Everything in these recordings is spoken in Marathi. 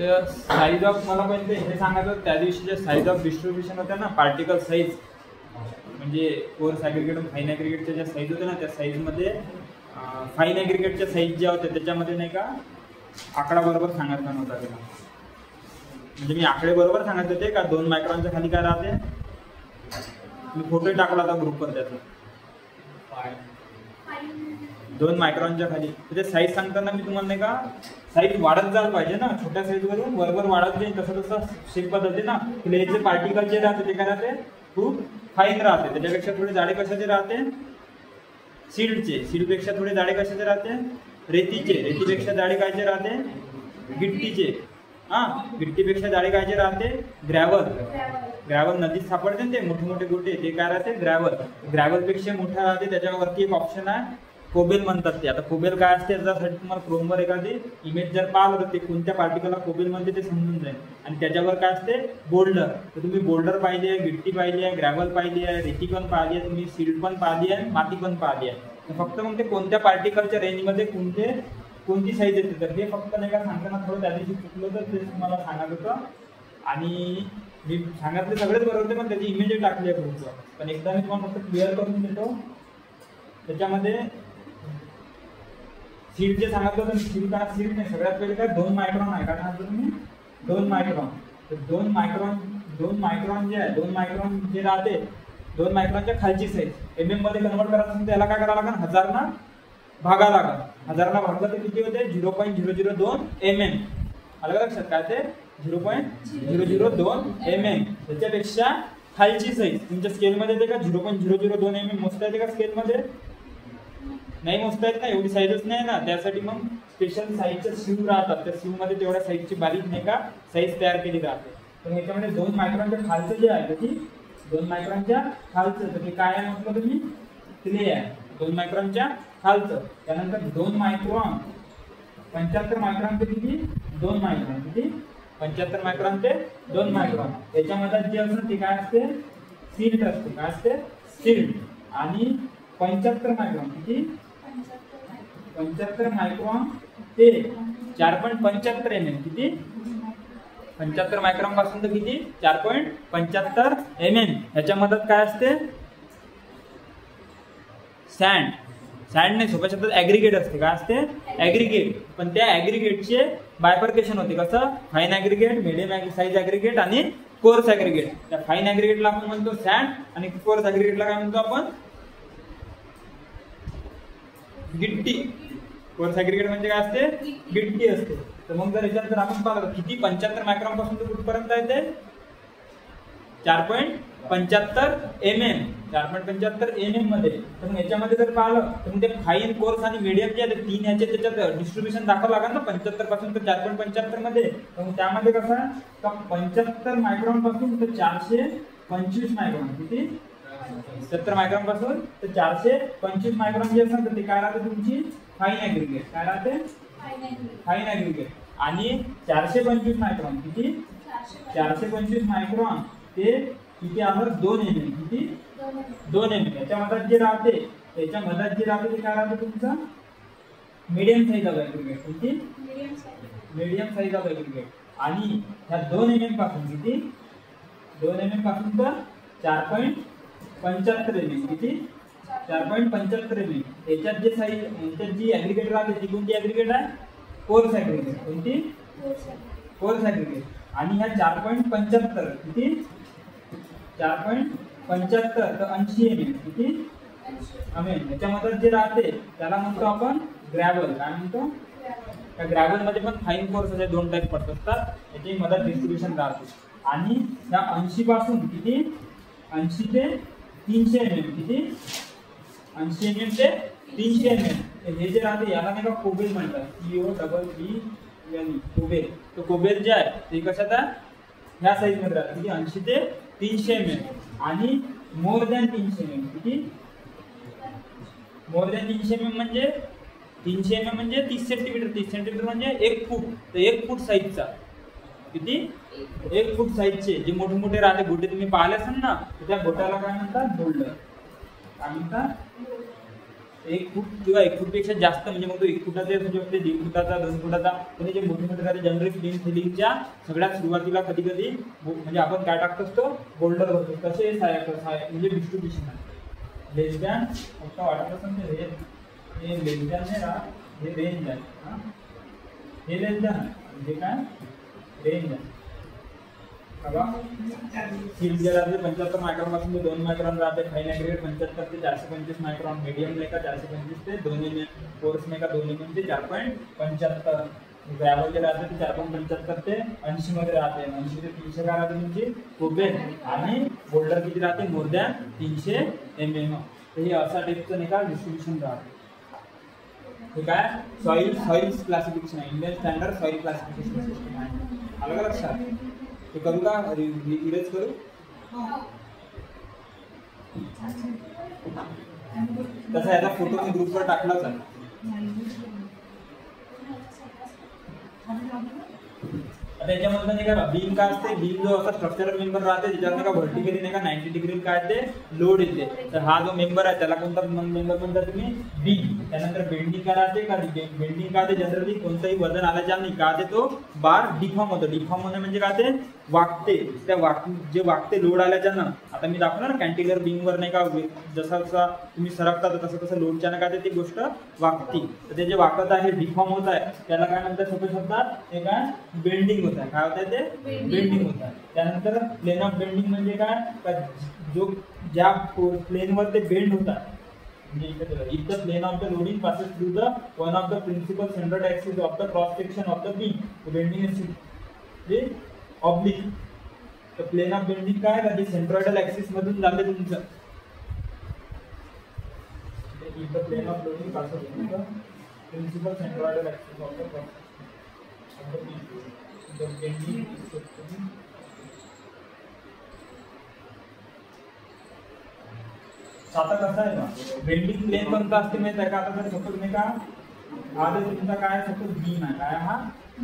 तर साईज ऑफ मला पहिले हे सांगायचं त्या दिवशी जे साईज ऑफ डिस्ट्रीब्युशन होत्या ना पार्टिकल साईज म्हणजे कोर्स ॲग्रिगेट आणि फाईन ॲग्रिगेटच्या ज्या साईज होत्या ना त्या साईजमध्ये फाईन ॲग्रिगेटच्या साईज ज्या होत्या त्याच्यामध्ये नाही का आकडा बरोबर सांगायचा नव्हता त्याला. म्हणजे मी आकडे बरोबर सांगत होते का 2 मायक्रॉनच्या खाली काय राहते. मी फोटो टाकला होता ग्रुपवर त्याचा 2 मायक्रॉनच्या खाली. ते साईज सांगताना मी तुम्हाला नाही का साईज वाढत जायला पाहिजे ना छोट्या साईजवरून बरोबर वाढत जाईल तसं तसं शेप बदलते ना. क्लेचे पार्टिकल जे राहते ते काय राहते खूप फाईन राहते. त्याच्यापेक्षा थोडे जाडे कशाचे राहते सीडचे. सीडपेक्षा थोडे जाडे कशाचे राहते रेतीचे. रेतीपेक्षा जाडे कायचे राहते गिट्टीचे. गिट्टीपेक्षा जाडे कायचे राहते ग्रॅव्हल. ग्रॅव्हल नदीत सापडते ते मोठे मोठे गोटे ते काय राहते ग्रॅव्हल. ग्रॅव्हलपेक्षा मोठा राहते त्याच्यावरती एक ऑप्शन आहे कोबेल म्हणतात ते. आता कोबेल काय असते त्याच्यासाठी तुम्हाला क्रोमवर एखादी इमेज जर पाहिलं तर ते कोणत्या पार्टिकलला कोबेल म्हणते ते समजून जाईल. आणि त्याच्यावर काय असते बोल्डर. तर तुम्ही बोल्डर पाहिली आहे गिट्टी पाहिली आहे ग्रॅव्हल पाहिली आहे रेती पण पाहिली आहे तुम्ही सीड पण पाहिली आहे माती पण पाहिली आहे. तर फक्त मग ते कोणत्या पार्टिकलच्या रेंजमध्ये कोणती साईज येते तर हे फक्त नाही का सांगताना थोडं त्या दिवशी चुकलं तर ते तुम्हाला सांगत होतं. आणि मी सांगितले सगळेच बरोबर होते पण त्याची इमेज टाकली आहे पुढचं. पण एकदा मी तुम्हाला फक्त क्लिअर करून देतो. त्याच्यामध्ये सीड जे सांगितलं होतं सीड का सीड नाही सगळ्यात पहिले काय 2 मायक्रॉन आहे. काय सांगितलं तुम्ही 2 मायक्रॉन. तर 2 मायक्रॉन जे आहे 2 मायक्रॉन जे राहते 2 मायक्रॉनच्या खालची साईज MM मध्ये कन्वर्ट करायचं असेल तर याला काय करावं लागेल 1000 ना भागा लागेल. 1000 ना भागलं तर किती होते 0.002 mm. आलं लक्षात काय ते 0.002 mm. त्याच्यापेक्षा खालची साईज तुमच्या स्केलमध्ये येते का 0.002 mm मोजता येते का स्केलमध्ये नाही मोजता येत ना एवढी साईजच नाही ना. त्यासाठी मग स्पेशल साईजच्या सीव राहतात. त्या सीव मध्ये तेवढ्या साईजची बारीक नाही का साईज तयार केली जाते. पण ह्याच्यामध्ये 2 मायक्रॉनच्या खालचं जे आहे की 2 मायक्रॉनच्या खालचं तर ते काय आहे म्हटलं तुम्ही क्ले आहे 2 मायक्रॉनच्या खालचं. त्यानंतर 2 मायक्रॉन 75 मायक्रॉन ते किती 2 मायक्रॉन किती 75 मायक्रॉन ते 2 मायक्रॉन. याच्यामध्ये जे असतं ते काय असते सील्ड असते. काय असते सील्ड. आणि 75 मायक्रॉन किती 75 मायक्रॉन ते 4.75 mm किती 75 मायक्रॉन पासून तर किती 4.75 mm. ह्याच्या मदत काय असते सँड. सँड नाही सोप्या शब्दात ॲग्रिगेट असते. काय असते ॲग्रिगेट. पण त्या ॲग्रिगेटचे बायफर्केशन होते कसं fine aggregate medium size aggregate आणि कोर्स ॲग्रिगेट. त्या फाईन ॲग्रिगेटला आपण म्हणतो सँड आणि कोर्स ॲग्रिगेटला काय म्हणतो आपण गिट्टी. कोर्स ॲग्रिगेट म्हणजे काय असते गिट्टी असते. तर मग जर याच्यात जर आपण पाहिलं किती 75 मायक्रॉन पासून तर कुठपर्यंत येते 4.75 mm. 4.75 mm मध्ये. तर मग याच्यामध्ये जर पाहिलं तर मग ते फाईन कोर्स आणि मीडियम जे आहे 3 याचे त्याच्यात डिस्ट्रीब्युशन दाखवावं लागेल ना 75 पासून तर 4.75 मध्ये. तर मग त्यामध्ये कसं आहे का 75 मायक्रॉन पासून तर 425 मायक्रॉन किती 70 मायक्रॉन पासून तर 425 मायक्रॉन जे असतात ते काय राहते तुमची फाईन ॲग्रिगेट. काय राहते फाईन ॲग्रिगेट. आणि 425 मायक्रॉन किती 425 मायक्रॉन ते किती आलं 2 mm किती 2 mm. याच्या मधात जे राहते ते काय राहते तुमचं मीडियम साईज ऑफ ॲग्रिगेट. किती मीडियम साईज ऑफ ॲग्रिगेट. आणि ह्या 2 mm पासून किती 2 mm पासून तर 4.75 mm किती 4.75 mm. याच्यात जे साईज याच्यात जी ॲग्रिगेट राहते ती कोणती ॲग्रिगेट आहे कोर्स ॲग्रिगेट. कोणती कोर्स ॲग्रिगेट. आणि ह्या 4.75 किती 4.75 तर 80 mm किती याच्यामध्ये जे राहते त्याला म्हणतो आपण ग्रॅव्हल. काय म्हणतो त्या ग्रॅव्हल मध्ये पण फाईन कोर्स असे 2 टाईप पडत असतात. याची मदत डिस्ट्रीब्युशन राहते. आणि त्या 80 पासून किती 80 ते 300 mm किती 80 mm ते 300 mm. हे जे राहते याला नाही का कोबेल म्हणतात. COBBEL कोबेल. तो कोबेल जे आहे ते कशात आहे ह्या साईज मध्ये राहते किती 80 ते 300 mm. आणि मोर दॅन 300 mm किती मोर दॅन 300 mm म्हणजे 300 mm म्हणजे 30 सेंटीमीटर. 30 सेंटीमीटर म्हणजे 1 फूट. तर 1 फूट साईजचा किती 1 फूट साईजचे जे मोठे मोठे राहते गोटे तुम्ही पाहिले असाल ना त्या गोट्याला काय म्हणतात बोल्डर. काय म्हणतात 1 फूट किंवा 1 फूटपेक्षा जास्त म्हणजे मग तो 1 फुटाचा असू शकते, 1.5 फुटाचा, 2 फुटाचा. पण जे मोठे मोठे राहते जनरली प्लेन सिलिंगच्या सगळ्यात सुरुवातीला कधी कधी म्हणजे आपण काय टाकतो असतो बोल्डर भरतो. तसे म्हणजे डिस्ट्रीब्युशन आहे. लेस दॅन फक्त वाटत असेल ते हे लेस दॅन नाही राहत, हे रेंज आहे. हे लेस दॅन म्हणजे काय रेंज आहे बघा. स्टील जे राहते 75 मायक्रॉन पासून 2 मायक्रॉन राहते. फाईन ॲग्रीगेट 75 ते 425 मायक्रॉन. मीडियम लेका 425 ते 2 mm. कोर्स मेका 2 mm ते 4.75. ग्रॅव्हल जे राहते ते 4.75 ते 80 मध्ये राहते. 80 ते 300 काय राहते तुमची कोबेल. आणि बोल्डर किती राहते मोर दॅन 300 mm. तर हे असा टाईपचं नाही का डिस्ट्रीब्युशन राहते. हे काय सॉइल क्लासिफिकेशन आहे. Indian standard soil classification system आहे. आलं का लक्षात? हे करू का इरेज करू? तसा याचा फोटो मी ग्रुपवर टाकलाच आहे. आता याच्यामध्ये नाही का बीम काय असते, बीम जो असा स्ट्रक्चरल मेंबर राहते ज्याच्यावर नाही का व्हर्टिकली नाही का 90 डिग्री काय ते लोड येते. तर हा जो मेंबर आहे त्याला कोणता मेंबर म्हणता तुम्ही बीम. त्यानंतर बेंडिंग काय राहते का बेंडिंग काय ते जनरली कोणतंही वजन आल्याच्या नाही का ते तो बार डिफॉर्म होतो. डिफॉर्म होणे म्हणजे काय ते वाकते. त्या जे वाकते लोड आल्याच्या ना आता मी दाखवणार कॅन्टिलर बीमवर नाही का जसा जसा तुम्ही सरकता तसं तसं लोडच्या ना काय ते गोष्ट वाकते. तर ते जे वाकत आहे डिफॉर्म होत आहे त्याला काय म्हणतात सोप्या शब्दात ते काय बेंडिंग होत आहे. काय होत आहे ते बेंडिंग होत आहे. त्यानंतर प्लेन ऑफ बेंडिंग म्हणजे काय जो ज्या प्लेनवर ते बेंड होतात if the plane of the loading passes through the one of the principal centered axis of the cross section of the beam, the bending is the oblique. The plane of bending काय आहे? centroidal axis मधून जाते तुमचं. If the plane of loading passes through the principal centroidal axis of the beam, the bending is आता कसं आहे ना बेंडिंग प्लेन कोणता असते माहिती आहे का? आता जर सपोज नाही का हा जर तुमचा काय सपोज बीम आहे, काय हा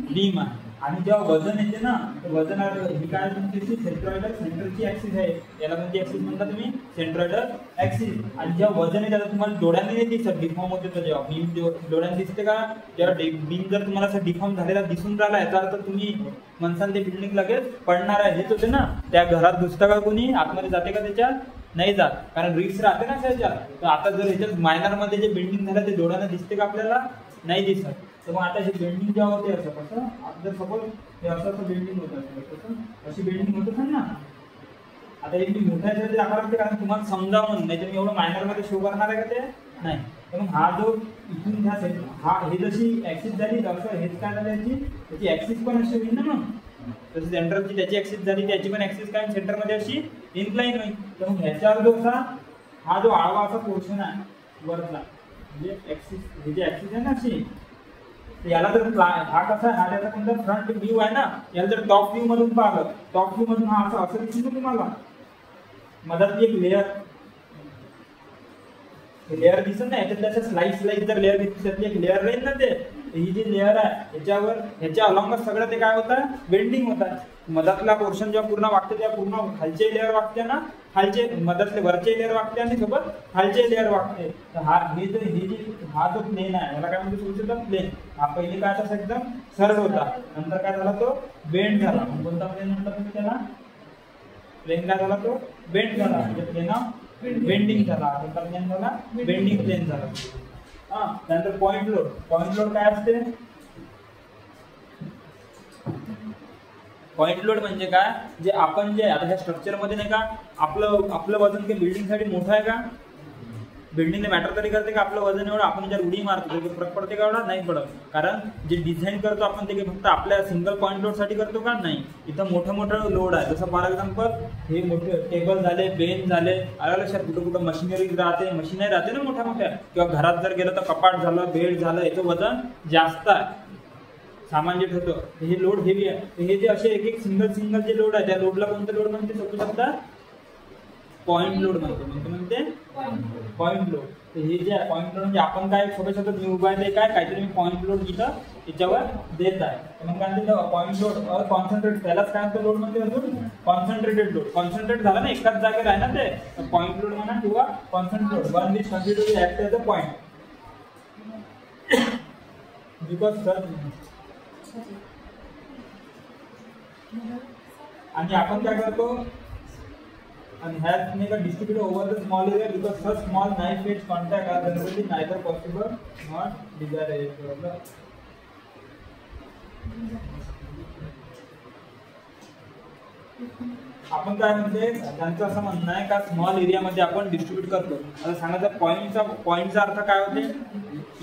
बीम आहे आणि जेव्हा वजन येते ना वजन ही काय तुमची सेंट्रॉइडल सेंटरची ऍक्सिस आहे. याला कोणती ऍक्सिस म्हणता तुम्ही सेंट्रॉइडल ऍक्सिस. आणि जेव्हा वजन येते आता तुम्हाला डोळ्यांनी नाही दिसत डिफॉर्म होते तर जेव्हा बीम डोळ्यांनी दिसते का तेव्हा बीम जर तुम्हाला असं डिफॉर्म झालेला दिसून राहिला याचा अर्थ तुम्ही म्हणसान ते बिल्डिंग लगेच पडणार आहे. हेच होते ना. त्या घरात घुसतं का कोणी आतमध्ये जाते का त्याच्यात? नाही जात कारण रिस्क राहते ना त्याच्यात. तर आता जर ह्याच्यात मायनर मध्ये जे बेंडिंग झालं ते डोळ्यांना दिसते का आपल्याला? नाही दिसत. तर मग आता हे बेंडिंग जेव्हा होते असं कसं आता जर सपोज हे असं बेंडिंग होत असेल अशी बेंडिंग होत असेल ना. आता हे मी मोठ्या याच्यात दाखवा लागते कारण तुम्हाला समजावून नाही तर मी एवढं मायनर मध्ये शो करणार आहे का ते नाही. तर मग हा जो इथून ह्या हा हे जशी ऍक्सिस झाली तसं हेच काय झालं त्याची ऍक्सिस पण अशी होईल ना. मग तशी सेंटरची त्याची ऍक्सिस झाली त्याची पण ऍक्सिस काय सेंटरमध्ये अशी इन्क्लाइन होईल. तर मग ह्याच्यावर जो असा हा जो आडवा असा पोर्शन आहे वरला म्हणजे ऍक्सिस हे जे ऍक्सिस आहे ना अशी याला जर हा कसा हा त्याचा कोणता फ्रंट व्ह्यू आहे ना याला जर टॉप व्ह्यू मधून पाहिलं टॉप व्ह्यू मधून हा असं दिसून ना तुम्हाला मधातली एक लेअर दिसत नाही याच्यात त्याच्या स्लाइस जर लेअर दिसते त्यातली एक लेअर राहील ना ते ही जी लेअर आहे याच्यावर ह्याच्या अलॉंगच सगळं ते काय होतं बेंडिंग होत आहे. मधातला पोर्शन जेव्हा पूर्ण वागते तेव्हा पूर्ण खालचे लेअर वागते ना खालचे मधातले वरचे लेअर वागते आणि सोबत खालचे लेअर वागते. तर हा जो प्लेन आहे याला काय म्हणतो सोल्युशन प्लेन. हा पहिले काय असा एकदम सरळ होता नंतर काय झाला तो बेंड झाला. कोणता प्लेन म्हणतात तुम्ही त्याला? प्लेन काय झाला तो बेंड झाला म्हणजे प्लेन बेंडिंग झाला. कोणता प्लेन झाला? बेंडिंग प्लेन झाला. हा नंतर पॉइंट लोड काय असते? पॉइंट लोड म्हणजे काय जे आपण जे आता ह्या स्ट्रक्चर मध्ये नाही का आपलं वजन काही बिल्डिंग साठी मोठं आहे का? बिल्डिंग मॅटर तरी करते का आपलं वजन एवढं आपण जर उडी मारतो तर फरक पडते का? एवढा नाही पडत. कारण जे डिझाईन करतो आपण ते फक्त आपल्या सिंगल पॉइंट लोड साठी करतो का? नाही. इथं मोठं लोड आहे जसं फॉर एक्झाम्पल हे मोठे टेबल झाले बेंच झाले आलं लक्षात कुठं मशिनरी राहते ना मोठ्या किंवा घरात जर गेलं तर कपाट झालं बेड झालं याचं वजन जास्त आहे सामान जे ठेवतो हे लोड हेवी आहे. हे जे असे एक सिंगल जे लोड आहे त्या लोडला कोणतं लोड म्हणते समजू शकता? पॉइंट लोड म्हणते पॉइंट लोड. हे जे पॉइंट लोड म्हणजे आपण काय सोप्या शब्दात मी उभा आहे काय काहीतरी मी पॉइंट लोड इथं त्याच्यावर देत आहे. मग काय म्हणते पॉइंट लोड कॉन्सन्ट्रेट त्यालाच काय म्हणतो लोड म्हणते अजून कॉन्सन्ट्रेटेड लोड. कॉन्सन्ट्रेट झाला ना एकाच जागेवर आहे ना ते पॉइंट लोड म्हणा किंवा concentrate load one which consider act as a point. Because such आणि आपण काय करतो and has make a distributed over the small area because such small knife edge contact are generally neither possible nor desirable. आपण काय म्हणते त्यांचं असं म्हणणं आहे का स्मॉल एरिया मध्ये आपण डिस्ट्रीब्यूट करतो. आता सांगायचं पॉइंटचा अर्थ काय होते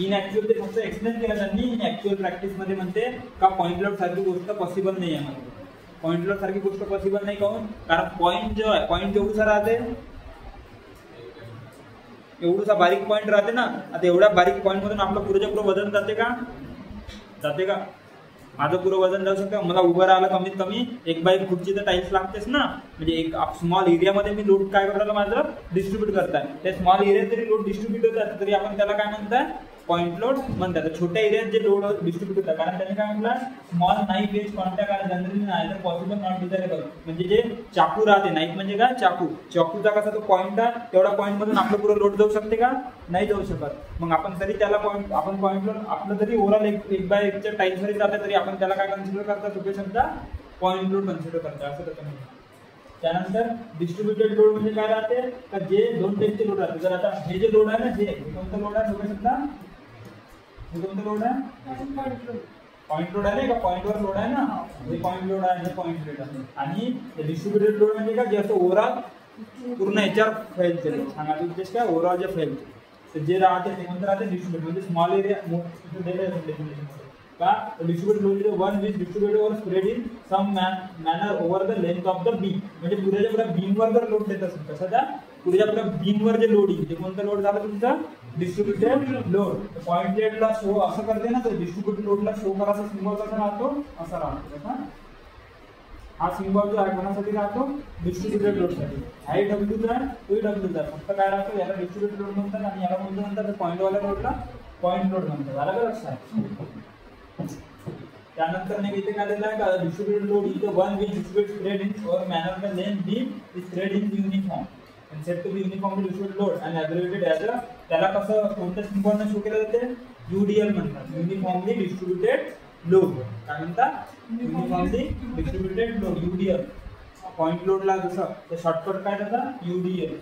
इन ऍक्च्युअल ते फक्त एक्सप्लेन केलं त्यांनी. इन ऍक्च्युअल प्रॅक्टिस मध्ये म्हणते का पॉइंट लोड सारखी गोष्ट पॉसिबल नाही आहे. पॉइंट लोड सारखी गोष्ट पॉसिबल नाही काऊन कारण पॉइंट जो आहे पॉइंट केवढूसा राहते एवढूसा बारीक पॉइंट राहते ना. आता एवढ्या बारीक पॉइंट मधून आपलं पुरेच्या पुरं वजन जाते का माझं पुरं वजन जाऊ शकतं. मला उभं राहायला कमीत कमी 1/1 खुर्ची तर टाईल्स लागतेच ना. म्हणजे एक स्मॉल एरियामध्ये मी लोड काय करायला माझं डिस्ट्रीब्यूट करताय. त्या स्मॉल एरियात जरी लोड डिस्ट्रीब्यूट होतात तरी आपण त्याला काय म्हणताय पॉइंट लोड म्हणतात. छोट्या एरियात जे लोड डिस्ट्रीब्यूट होतात कारण त्यांनी काय म्हटलं स्मॉल नाईफ एज कॉन्टॅक्ट आहे generally neither possible not desirable. म्हणजे जे चाकू राहते नाईफ म्हणजे काय चाकूचा कसा तो पॉइंट आहे तेवढा पॉइंट मधून आपलं पुरं लोड जाऊ शकते का नाही जाऊ शकत. मग आपण तरी त्याला पॉइंट लोड आपलं जरी ओव्हरऑल 1/1 च्या टाईल्स जरी जाते तरी आपण त्याला काय कन्सिडर करता सोपे शब्द पॉइंट लोड कन्सिडर करता असं त्याचं म्हणणं. त्यानंतर डिस्ट्रीब्युटेड लोड म्हणजे काय राहते तर जे दोन टाईपचे लोड राहते. जर आता हे जे लोड आहे ना हे कोणतं लोड आहे सोपे शब्द कोणतं लोड आहे पॉइंट लोड आहे का पॉइंटवर लोड आहे ना हे पॉइंट लोड आहे हे पॉइंट लोड आहे. आणि डिस्ट्रीब्युटेड लोड म्हणजे काय जे असं ओव्हरऑल पूर्ण याच्यावर फैलते सांगायचं उद्देश काय ओव्हरऑल जे फैलते जे राहते ते कोणतं राहते डिस्ट्रीब्युट म्हणजे स्मॉल एरिया का distributed load is one which distributed over spread in some manner over the length of the beam. म्हणजे पुरेच्या पुऱ्या बीमवर जर लोड देत असेल कशाचा पुरेच्या पुऱ्या बीमवर जे लोड येईल ते कोणतं लोड झालं तुमचं डिस्ट्रीब्युटेड लोड. पॉइंट लोडला शो असं करते ना तर डिस्ट्रीब्युटेड लोडला शो करायचा सिम्बॉल कसा राहतो असा राहतो. हा सिम्बॉल जो आहे कोणासाठी राहतो डिस्ट्रीब्युटेड लोडसाठी. हाय डब्ल्यूचा आहे तोही डब्ल्यूचा फक्त काय राहतो याला डिस्ट्रीब्युटेड लोड म्हणतात आणि याला कोणतं म्हणतात पॉइंट वाला लोडला पॉइंट लोड म्हणतात. आला का लक्षात. त्यानंतर नाही इथे काय दिलं आहे का distributed load is the one which distribute spread in over manner the length beam is spread in uniform and said to be uniformly distributed load and abbreviated as a त्याला कसं कोणत्या सिम्बॉलने शो केलं जाते UDL म्हणतात युनिफॉर्मली डिस्ट्रीब्युटेड लोड. काय म्हणतात uniformly distributed load UDL. Point लोडला जसं ते शॉर्टकट काय त्याचा UDL.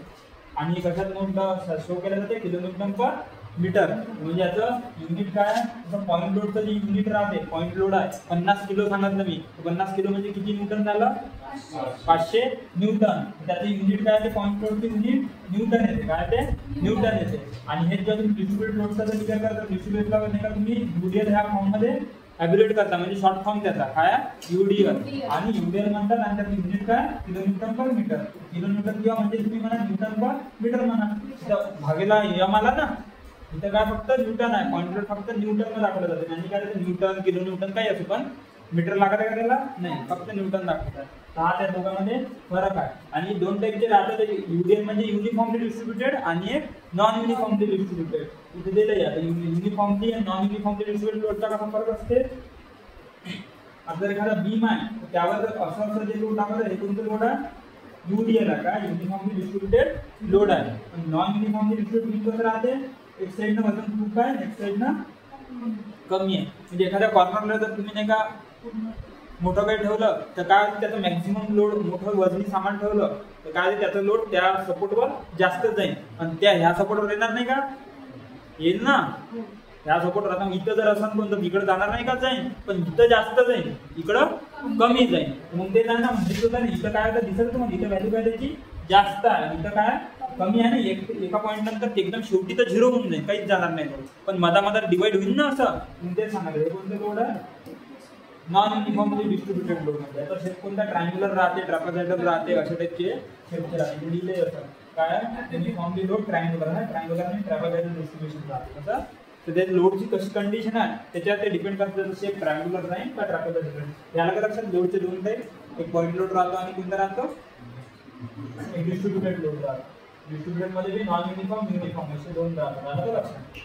आणि कशात नोट शो केलं जाते किलोमीटर पर मीटर. म्हणजे याचं युनिट काय जसं पॉइंट लोडचं जे युनिट राहते पॉइंट लोड आहे 50 किलो सांगितलं मी 50 किलो म्हणजे किती न्यूटन झालं 500 न्यूटन. त्याचं युनिट काय ते पॉइंट लोडचे युनिट न्यूटन येते काय ते न्यूटन येते. आणि हे जेव्हा तुम्ही डिस्ट्रीब्युटेड लोडचा जर विचार करता डिस्ट्रीब्युटेडला नाही का तुम्ही UDL ह्या फॉर्म मध्ये ॲब्रिव्हिएट करता म्हणजे शॉर्ट फॉर्म त्याचा काय UDL. आणि UDL म्हणतात आणि त्याचं युनिट काय किलोमीटर पर मीटर. किलोमीटर किंवा म्हणजे तुम्ही म्हणा न्यूटन पर मीटर म्हणा भागेला यम आला ना इथं काय फक्त न्यूटन आहे पॉइंट लोड फक्त न्यूटन मध्ये दाखवलं जाते. म्हणजे काय न्यूटन किलो न्यूटन काही असो पण मीटर लागत आहे करायला नाही फक्त न्यूटन दाखवतात. हा त्या दोघांमध्ये फरक आहे. आणि दोन टाईपचे राहतात UDL म्हणजे युनिफॉर्मली डिस्ट्रीब्युटेड आणि एक नॉन युनिफॉर्मली डिस्ट्रीब्युटेड. इथे दिलं आहे युनिफॉर्मली आणि नॉन युनिफॉर्मली डिस्ट्रीब्युटेड लोडचा कसा फरक असते. आता जर एखादा बीम आहे तर त्यावर जर असं जे लोड टाकलं हे कोणतं लोड आहे UDL आहे का युनिफॉर्मली डिस्ट्रीब्युटेड लोड आहे. नॉन युनिफॉर्मली डिस्ट्रीब्युटेड बीम कसं राहते एक साइडनं वजन खूप आहे एक साइडनं कमी आहे. म्हणजे एखाद्या कॉर्नरला जर तुम्ही नाही का मोठं काही ठेवलं तर काय त्याचं मॅक्झिमम लोड मोठं वजनी सामान ठेवलं तर काय त्याचं लोड त्या सपोर्टवर जास्त जाईल आणि त्या ह्या सपोर्टवर येणार नाही का येईल ना. ह्या सपोर्ट आता इथं जर असं कोणतं इकडे जाणार नाही का जाईल पण इथं जास्त जाईल इकडं कमी जाईल. मग ते त्यांना म्हणजे इथं काय दिसत तुम्हाला इथं व्हॅल्यू काय त्याची जास्त आहे इथं काय कमी आहे ना. एका पॉईंट नंतर एकदम शेवटी तर 0 होऊन जाईल काहीच जाणार नाही पण मधामध्ये डिवाइड होईल ना असं. ते सांगायचं कोणतं लोड आहे नॉन युनिफॉर्मली डिस्ट्रीब्युटेड लोड. म्हणजे आता शेप कोणता ट्रायंग्युलर राहते ट्रॅपेझॉइडल राहते अशा टाईपचे शेपचे राहते लिहिले असं काय युनिफॉर्मली लोड ट्रायंग्युलर आहे ट्रायंग्युलर आणि ट्रॅपेझॉइडल डिस्ट्रीब्युशन राहते कसं. तर त्या लोडची कशी कंडिशन आहे त्याच्यावर ते डिपेंड करतं शेप ट्रायंग्युलर राहील का ट्रॅपेझॉइडल. याला काय लक्षात लोडचे दोन टाईप एक पॉइंट लोड राहतो आणि कोणता राहतो एक डिस्ट्रीब्युटेड लोड राहतो. डिस्ट्रीब्युटेड मध्ये बी नॉन युनिफॉर्म युनिफॉर्म असे दोन राहतात. आलं का लक्षात.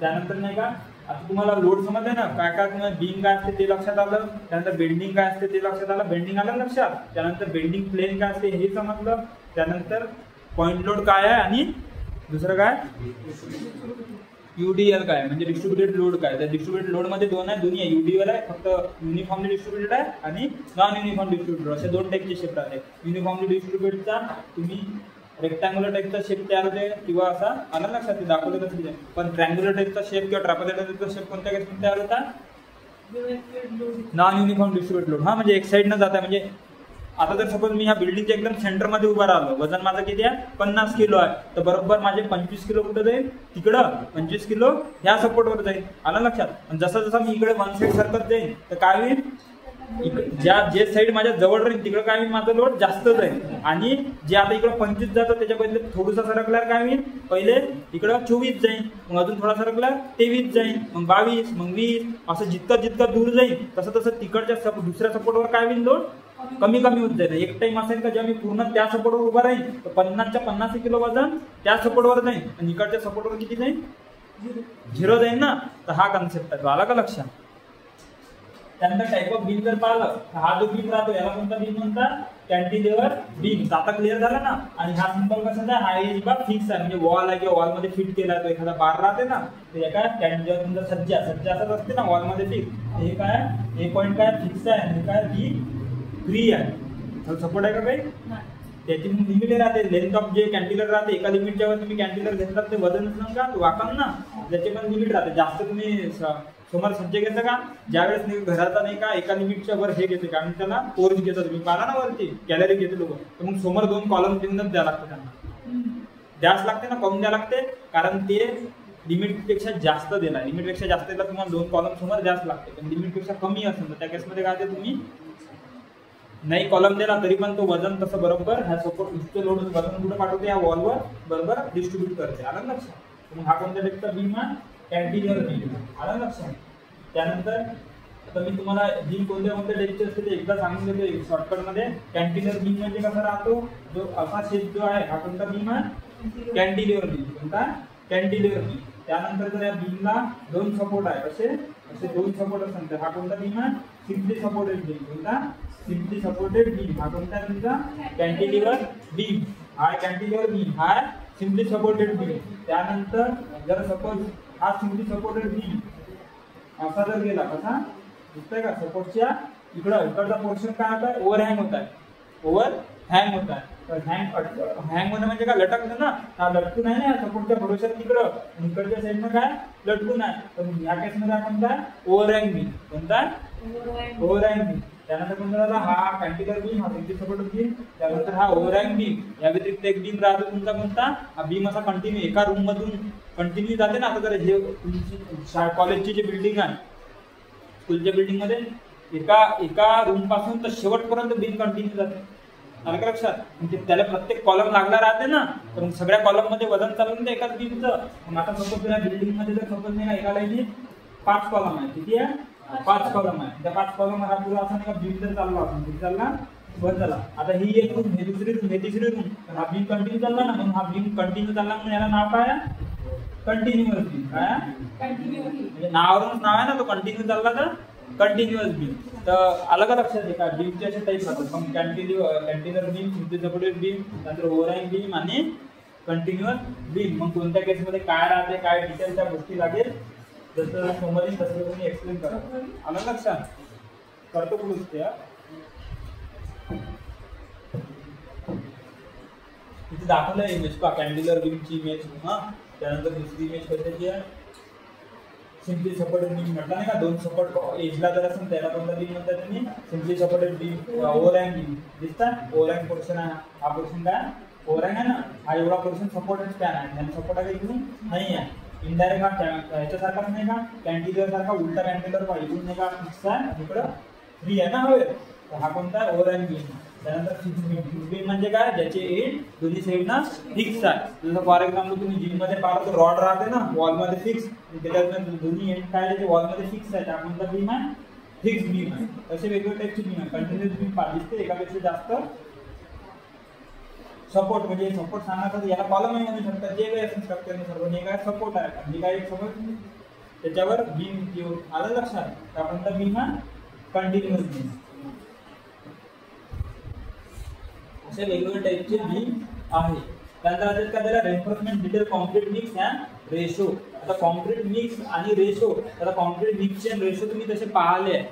त्यानंतर नाही का आता तुम्हाला लोड समजलं ना काय काय तुम्हाला बीम काय असते ते लक्षात आलं. त्यानंतर बेंडिंग काय असते ते लक्षात आलं बेंडिंग आलं लक्षात. त्यानंतर बेंडिंग प्लेन काय असते हे समजलं. त्यानंतर पॉइंट लोड काय आहे आणि दुसरं काय UDL काय म्हणजे डिस्ट्रीब्युटेड लोड काय. त्या डिस्ट्रीब्युटेड लोड मध्ये दोन आहे, दोन्ही UDL आहे, फक्त युनिफॉर्मली डिस्ट्रीब्युटेड आहे आणि नॉन युनिफॉर्म डिस्ट्रीब्युटेड असे दोन टाईपचे शिफ्ट आहेत. युनिफॉर्मली डिस्ट्रीब्युटेडचा तुम्ही रेक्टँग्युलर टाईपचा शेप तयार होते किंवा असा आलं लक्षात दाखवलं तसं. पण ट्रँग्युलर टाईपचा शेप किंवा ट्रापेझॉइडल टाईपचा शेप कोणत्या केसमध्ये तयार होता. Non uniform distributed load. हा म्हणजे एक साईड न जाता म्हणजे आता जर सपोज मी ह्या बिल्डिंगच्या एकदम सेंटरमध्ये उभा राहिलो, वजन माझं किती आहे 50 किलो आहे, तर बरोबर माझे 25 किलो कुठं जाईल तिकडं, 25 किलो ह्या सपोर्टवर जाईल. आलं लक्षात. आणि जसं जसं मी इकडे वन साईड सरकत जाईल तर काय होईल, जे साईड माझ्या जवळ राहील तिकडे काय होईल माझं लोड जास्त जाईल. आणि जे आता इकडे 25 जातं त्याच्या पहिले थोडंसं सरकल्यावर काय होईल, पहिले इकडं 24 जाईल, मग अजून थोडा सरकल्यावर 23 जाईल, मग 22, मग 20, असं जितकं दूर जाईल तसं तसं तिकडच्या दुसऱ्या सपोर्टवर काय होईल लोड कमी कमी होत जाईल. एक टाइम असेल का जेव्हा मी पूर्ण त्या सपोर्टवर उभा राहील तर 50च्या 50 किलो वजन त्या सपोर्टवर जाईल आणि इकडच्या सपोर्टवर किती जाईल, 0 जाईल ना. तर हा कन्सेप्ट आहे, आला का लक्षात. त्यानंतर टाइप ऑफ बीम जर पाहिलं तर हा जो बीम राहतो याला कोणता बीम म्हणतात, कॅन्टिलेव्हर बीम. आता क्लिअर झाला ना. आणि हा सिंपल कसा आहे, हा एज बार फिक्स आहे म्हणजे वॉल आहे किंवा वॉल मध्ये फिट केला तो एखादा बार राहते ना, तर एका कॅन्टिलेव्हर तुमचा सज्जा असंच असते ना वॉल मध्ये फिक्स. हे काय हे पॉईंट काय फिक्स आहे, हे काय बी फ्री आहे. सपोर्ट आहे का काही, त्याची लिमिट राहते. लेंथ ऑफ जे कॅन्टिलेव्हर राहते एका लिमिटच्या वर तुम्ही कॅन्टिलेव्हर घेतलात ते वजन का वाकन ना, त्याचे पण लिमिट राहते. जास्त तुम्ही समोर सज्जे घेता का, ज्यावेळेस नाही घराचा नाही का एका लिमिटच्या वर हे घेते कारण त्याला फोर्स घेता तुम्ही पाला ना वरती कॅलरी घेते लोक, तर मग समोर 2 कॉलम देऊनच द्यावं लागतं त्यांना. द्यास लागते ना, करून द्यावं लागते कारण ते लिमिटपेक्षा जास्त देणार. लिमिटपेक्षा जास्त दिला तुम्हाला 2 कॉलम समोर द्यास लागते. पण लिमिटपेक्षा कमी असेल तर त्या केसमध्ये काय ते तुम्ही नाही कॉलम दिला तरी पण तो वजन तसं बरोबर ह्या सपोर्ट इतके लोड वजन कुठे पाठवते या वॉलवर बरोबर डिस्ट्रीब्यूट करते. आलं लक्षात. मग हा कोणत्या टाईपचा बीम आहे, कॅन्टिलेव्हर बीम. आलं लक्षात. त्यानंतर आता मी तुम्हाला बीम कोणत्या टाईपचे असते ते एकदा सांगून देतो शॉर्टकट मध्ये. कॅन्टिलेव्हर बीम म्हणजे कसा राहतो, जो असा शेप जो आहे हा कोणता बीम आहे, कॅन्टिलेव्हर बीम. कोणता, कॅन्टिलेव्हर बीम. त्यानंतर जर या बीमला 2 सपोर्ट आहे, असे 2 सपोर्ट असतात, हा कोणता बीम आहे, सिम्पली सपोर्टेड बीम. कोणता, सिम्पली सपोर्टेड बीम. हा कोणता तुमचा कॅन्टिलेव्हर बीम. हा कॅन्टिलेव्हर बीम, हा सिम्पली सपोर्टेड बीम. त्यानंतर जर सपोज हा सिम्पली सपोर्टेड बीम असा जर गेला, कसा दिसतंय का, सपोर्टच्या इकडचा पोर्शन काय होत आहे, ओव्हरहँग होत आहे, ओव्हरहँग होत आहे. तर हँग होणं म्हणजे काय, लटकलं ना, हा लटकून आहे ना सपोर्टच्या भरोशात तिकडं, इकडच्या साईडनं काय लटकून आहे. तर या केसमध्ये आपण काय ओव्हरहँग बीम. कोणता, ओव्हरहँग बीम. त्यानंतर कोणता झाला, हा कॅन्टिलेव्हर बीम, हा सिम्पली सपोर्टेड बीम. त्यानंतर हा ओव्हरहँग बीम. या व्यतिरिक्त एक बीम राहतो तुमचा कोणता, हा बीम असा कंटिन्यू एका रूम मधून कंटिन्यू जाते ना. आता जर हे तुमची कॉलेजची जी बिल्डिंग आहे, स्कूलच्या बिल्डिंग मध्ये एका रूम पासून तर शेवटपर्यंत बीम कंटिन्यू जाते. आलं का लक्षात. म्हणजे त्याला प्रत्येक कॉलम लागला राहते ना, तर मग सगळ्या कॉलम मध्ये वजन चालून ते एकाच बीमचं. मग आता सपोज त्या बिल्डिंग मध्ये जर सपोज नाही एका लाईनीत 5 कॉलम आहे, किती आहे, 5 कॉलम आहे. त्या 5 कॉलम हा पुरा असा नाही का बीम जर चालला असून किती चालला, बंद झाला. आता ही एक रूम, हे दुसरी रूम, हे तिसरी रूम, हा बीम कंटिन्यू चालला ना, म्हणून हा बीम कंटिन्यू चालला म्हणून याला नाव काय आहे, कंटिन्युअस बीम. काय म्हणजे नावावरूनच नाव आहे ना, तो कंटिन्यू चालला तर कंटिन्युअस बीम. तर आलं का लक्षात. का बीमचे असे टाईप राहतात, मग कॅन्टिलेव्हर बीम, सिम्पली सपोर्टेड बीम, नंतर ओव्हरहँग बीम आणि कंटिन्युअस बीम. मग कोणत्या केसमध्ये काय राहते, काय डिटेल त्या गोष्टी लागेल जसं समोर तसं तुम्ही एक्सप्लेन करा. आलं लक्षात. करतो कुठून त्या तिथे दाखवलं इमेज पहा, कॅन्टिलेव्हर बीमची इमेज. हा त्यानंतर दुसरी इमेज कशाची आहे, सिम्पली सपोर्टेड बीम म्हटलं नाही का, 2 सपोर्ट एजला जर असेल त्याला कोणता बीम म्हणतात तुम्ही, सिम्पली सपोर्टेड बीम. ओव्हरहँग बीम दिसतात, ओव्हरहँग पोर्शन आहे, हा पोर्शन काय ओव्हरहँग आहे ना, हा एवढा पोर्शन सपोर्टेड स्पॅन आहे, त्याने सपोर्ट आहे इकडून नाही आहे. इनडायरेक्ट हा ह्याच्यासारखाच नाही का, कॅन्टिलेव्हर सारखा उलटा कॅन्टिलेव्हर इकडून नाही का फिक्स आहे, इकडं फ्री आहे ना हवे. तर हा कोणता ओव्हरहँग बीम. त्यानंतर फिक्स बीम म्हणजे काय, ज्याचे एंड दोन्ही साईडना फिक्स आहे. जसं फॉर एक्झाम्पल तुम्ही जिम मध्ये पाहतो तो रॉड राहते ना वॉल मध्ये फिक्स, त्याच्यात दोन्ही एंड काय त्याचे वॉल मध्ये फिक्स आहे, त्या कोणता बीम आहे, फिक्स बीम आहे. असे वेगवेगळे टाईपचे बीम आहे. कंटिन्युअस बीम दिसते एकापेक्षा जास्त सपोर्ट, म्हणजे सपोर्ट सांगण्यासाठी याला कॉलम आहे म्हणू शकतात, जे काही असेल स्ट्रक्चरनुसार, पण हे काय सपोर्ट आहे, म्हणजे काय एक समज त्याच्यावर बीम घेऊन. आलं लक्षात. त्या कोणता बीम आहे, कंटिन्युअस बीम. असे वेगवेगळे टाईपचे बीम आहे. त्यानंतर आता काय दिला reinforcement detail concrete mix and ratio. आता कॉन्क्रीट मिक्स आणि रेशो, आता कॉन्क्रीट मिक्स आणि रेशो तुम्ही तसे पाहिले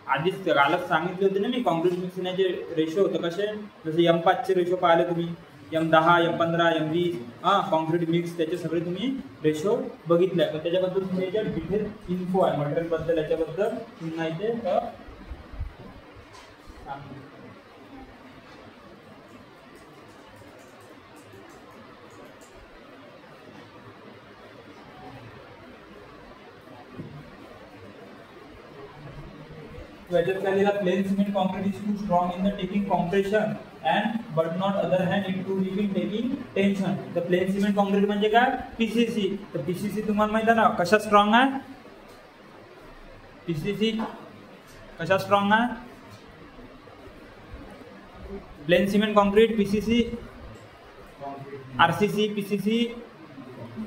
आधीच कालच सांगितले होते ना मी. कॉन्क्रीट मिक्सचे रेशो होतं कसे, जसे M5 चे रेशो पाहिले तुम्ही, M10, M15, M20 concrete mix त्याचे सगळे तुम्ही रेशो बघितले. पण त्याच्याबद्दल तुम्ही याच्या डिटेल इन्फो आहे मटेरियल बद्दल, याच्याबद्दल पुन्हा इथे plain cement concrete is too strong in the taking compression and but not other hand it too weak in taking tension. The plain cement concrete म्हणजे काय, PCC. तर PCC तुम्हाला माहिती आहे ना कशा स्ट्रॉंग आहे, PCC कशा स्ट्रॉंग आहे, plain cement concrete PCC, RCC PCC.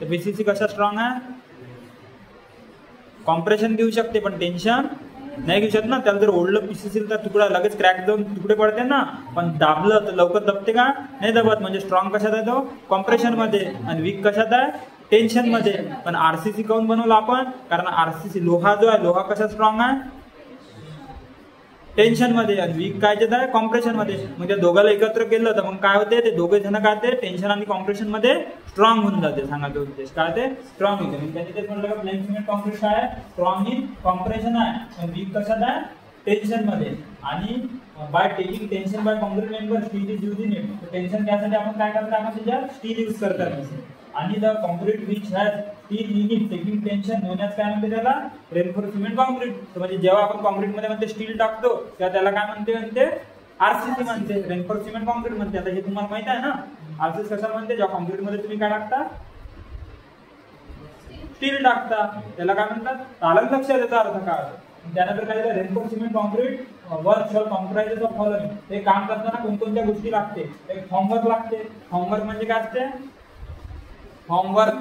तर PCC कशा स्ट्रॉंग आहे, कॉम्प्रेशन घेऊ शकते पण टेन्शन नाही घेऊ शकत ना. त्याला जर ओढलं PCC तर तुकडा लगेच क्रॅक जाऊन तुकडे पडते ना, पण दाबलं तर लवकर दबते का, नाही दबत. म्हणजे स्ट्रॉंग कशात आहे तो, कॉम्प्रेशन मध्ये, आणि वीक कशात आहे, टेन्शन मध्ये. पण RCC काऊन बनवलं आपण, कारण RCC लोहा जो आहे, लोहा कशा स्ट्रॉंग आहे, टेन्शन मध्ये, आणि वीक काय येत आहे, कॉम्प्रेशन मध्ये. मग त्या दोघाला एकत्र केलं तर मग काय होते, ते दोघे जण काय ते टेन्शन आणि कॉम्प्रेशन मध्ये स्ट्रॉंग होऊन जाते. सांगायचं उद्देश काय, ते स्ट्रॉंग होते. म्हणजे त्यांनी तेच म्हटलं का प्लेन सिमेंट कॉन्क्रीट काय आहे, स्ट्रॉंग इन कॉम्प्रेशन आहे, वीक कशात आहे, टेन्शन मध्ये. आणि by taking tension by concrete member steel is use in it. Tension घ्यायसाठी आपण काय करतो, आपण त्याच्यात स्टील यूज करतात. आणि the concrete which has steel in it taking tension होण्यास काय म्हणते, त्याला रेन्फोर्स सिमेंट कॉन्क्रीट. म्हणजे जेव्हा आपण कॉन्क्रीट मध्ये म्हणते स्टील टाकतो तेव्हा त्याला काय म्हणते RCC म्हणते, रेन्फोर्स सिमेंट कॉन्क्रीट म्हणते. आता हे तुम्हाला माहित आहे ना, RCC कशाला म्हणते, जेव्हा कॉन्क्रीट मध्ये तुम्ही काय टाकता, स्टील टाकता, त्याला काय म्हणतात, आलं लक्षात याचा अर्थ काय. त्यानंतर काय झालं, reinforce cement concrete work shall comprises of following. हे काम करताना कोणकोणत्या गोष्टी लागते, एक फॉर्मवर्क लागते. फॉर्मवर्क म्हणजे काय असते, फॉर्मवर्क,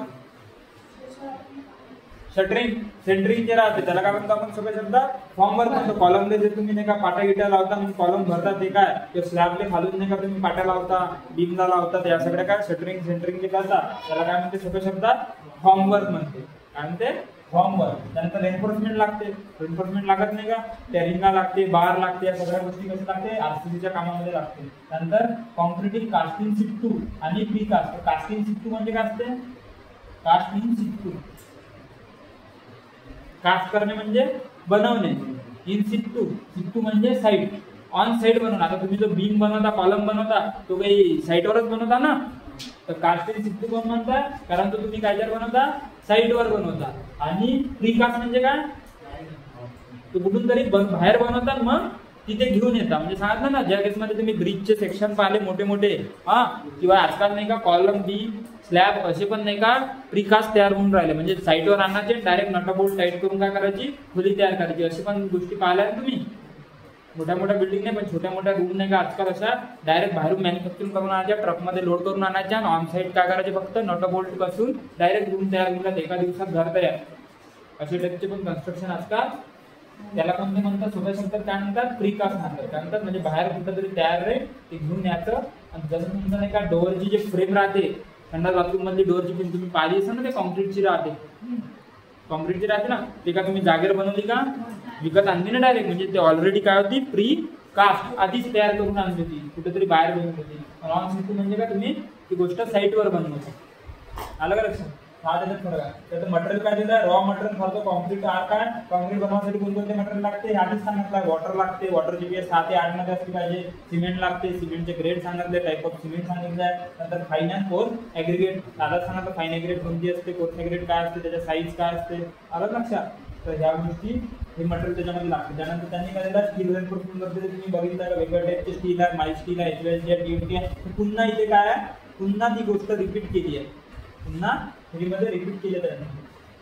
शटरिंग, सेंटरिंग जे राहते त्याला काय म्हणतो आपण, सगळे शब्द फॉर्मवर्क म्हणतो. कॉलमले जे तुम्ही नाही का पाट्या गिट्या लावता, म्हणजे कॉलम भरतात, ते काय, ते स्लॅबले खालून नाही का तुम्ही पाट्या लावता, बीमला लावतात, या सगळ्या काय शटरिंग सेंटरिंग जे करतात त्याला काय म्हणते, सगळे शब्दात फॉर्मवर्क म्हणते. काय म्हणते, फॉर्मवर्क. त्यानंतर रेन्फोर्समेंट लागते. रेन्फोर्समेंट लागत नाही का, त्या रिंगा लागते, बार लागते, या सगळ्या गोष्टी कशा लागते, RCCच्या कामामध्ये लागते. त्यानंतर कॉन्क्रीटिंग कास्टिंग सिक्टू आणि प्री कास्ट. कास्टिंग सिक्टू म्हणजे काय असते, कास्टिंग सिक्टू, कास्ट करणे म्हणजे बनवणे, इन सिक्टू, सिक्टू म्हणजे साइट, ऑन साइट बनवणं. आता तुम्ही जो बीम बनवता, कॉलम बनवता, तो काही साइटवरच बनवता ना. तर कास्टिंग सिक्टू कोण म्हणता, कारण तो तुम्ही कायच्यावर बनवता, साइटवर बनवता. आणि प्रीकास्ट म्हणजे काय, तो कुठून तरी बाहेर बनवतात मग तिथे घेऊन येतात. म्हणजे सांगितलं ना, ज्या केसमध्ये तुम्ही ब्रिजचे सेक्शन पाहिले मोठे मोठे, किंवा आजकाल नाही का कॉलम बी स्लॅब असे पण नाही का प्रीकास्ट तयार होऊन राहिले. म्हणजे साइटवर आणायचे, डायरेक्ट नटबोल्ट टाईट करून काय करायची, खोली तयार करायची. अशी पण गोष्टी पाहिल्या तुम्ही. मोठ्या मोठ्या बिल्डिंग नाही पण छोट्या मोठ्या रूम नाही का आजकाल अशा डायरेक्ट बाहेरून मॅन्युफॅक्चरिंग करून आणायच्या, ट्रकमध्ये लोड करून आणायच्या, आणि ऑन साइड काय करायचे, फक्त नटबोल्ट कसून डायरेक्ट रूम तयार होतात, एका दिवसात घर तयार. असे टाईपचे पण कन्स्ट्रक्शन आजकाल. त्याला कोणते म्हणतात, सोप्या शब्दात काय म्हणतात, प्रीकास्ट म्हणतात. काय म्हणतात, म्हणजे बाहेर कुठं तरी तयार आहे ते घेऊन यायचं. आणि जसं तुमचं नाही का डोअरची जे फ्रेम राहते, संडास बाथरूम मधली डोअरची फ्रेम तुम्ही पाहिली असेल ना, ते कॉन्क्रीटची राहते, कॉन्क्रीटची राहते ना, ते का तुम्ही जागेवर बनवली का, विकत आणली ना डायरेक्ट. म्हणजे ते ऑलरेडी काय होती, प्री कास्ट आधीच तयार करून आणली होती, कुठेतरी बाहेर बनवली होती. ऑन सिक्टू म्हणजे का, तुम्ही ती गोष्ट साईटवर बनवता. आलं का लक्षात, हा त्याच्यात फरक आहे. त्याचं मटेरियल काय दिलं, raw material for the concrete. काय कॉन्क्रीट बनवण्यासाठी कोणकोणते मटेरियल लागते, आधीच सांगितलं. वॉटर लागते, वॉटर जी 6 ते 8 मध्ये असली पाहिजे. सिमेंट लागते, सिमेंटचे ग्रेड सांगितले, टाईप ऑफ सिमेंट सांगितलं. नंतर फाईन अँड कोर्स ॲग्रिगेट, आधीच सांगितलं फाईन ॲग्रिगेट कोणती असते, कोर्स ॲग्रिगेट काय असते, त्याच्या साईज काय असते. आलं लक्षात. तर ह्या गोष्टी हे मटेरियल त्याच्यामध्ये लागते. त्यानंतर त्यांनी काय दिलं, स्टील रेन्फोर्समेंट मध्ये तुम्ही बघितलं का, वेगवेगळ्या टाईपचे स्टील आहे, माइल्ड स्टील आहे, HVAC आहे, TMT आहे. पुन्हा इथे काय आहे, पुन्हा ती गोष्ट रिपीट केली आहे, पुन्हा मध्ये रिपीट केले त्यांनी.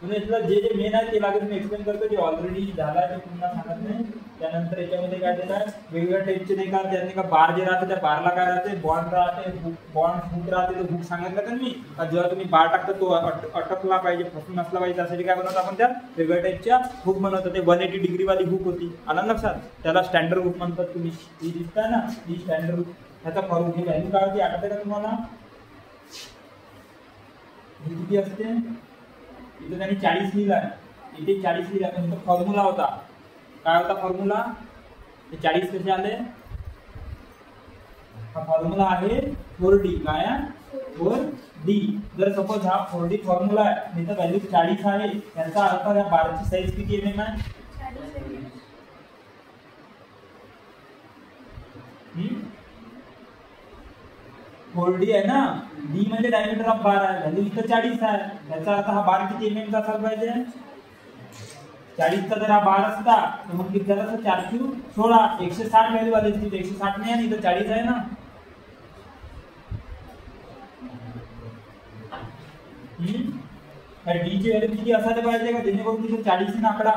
म्हणजे यातलं जे जे मेन आहे ते लागेल मी एक्सप्लेन करतो, जे ऑलरेडी झाला ते पुन्हा सांगत नाही. त्यानंतर याच्यामध्ये काय देतात, वेगवेगळ्या टाईपचे नाही का, त्यांनी का बार जे राहते त्या बारला काय राहते, बॉन्ड राहते, बॉन्ड हुक राहते. तो हुक सांगितलं का मी, जेव्हा तुम्ही बार टाकता तो अटकला पाहिजे, फसून नसला पाहिजे, त्यासाठी काय बनवतो आपण, त्या वेगवेगळ्या टाईपच्या हुक बनवतो. ते 180 डिग्री वाली हुक होती. आलं लक्षात. त्याला स्टँडर्ड हुक म्हणतात. तुम्ही ही दिसताय ना, ही स्टँडर्ड हुक. ह्याचा फरक ही व्हॅल्यू काय होती आठवते का तुम्हाला, ही किती असते, इथे त्यांनी 40 लिहिलं आहे, इथे 40 लिहिलं आहे, पण इथं फॉर्म्युला होता, काय होता फॉर्म्युला, ते 40 कसे आले, हा फॉर्म्युला आहे 4D, काय आहे 4D. जर सपोज हा 4D फॉर्म्युला आहे, इथं व्हॅल्यू 40 आहे, याचा अर्थ या बारची साईज किती एमएम आहे, 4D आहे ना, D म्हणजे डायमीटर ऑफ बार आहे, व्हॅल्यू इथं 40 आहे, याचा अर्थ हा बार किती एमएम चा असायला पाहिजे, 40 चा जर हा बार असता तर मग किती झाला, 4×16 160 व्हॅल्यू आली असती, 160 नाही आहे, इथं 40 आहे ना. डी ची व्हॅल्यू किती असायला पाहिजे का, जेणेकरून तिथे 40 ना आकडा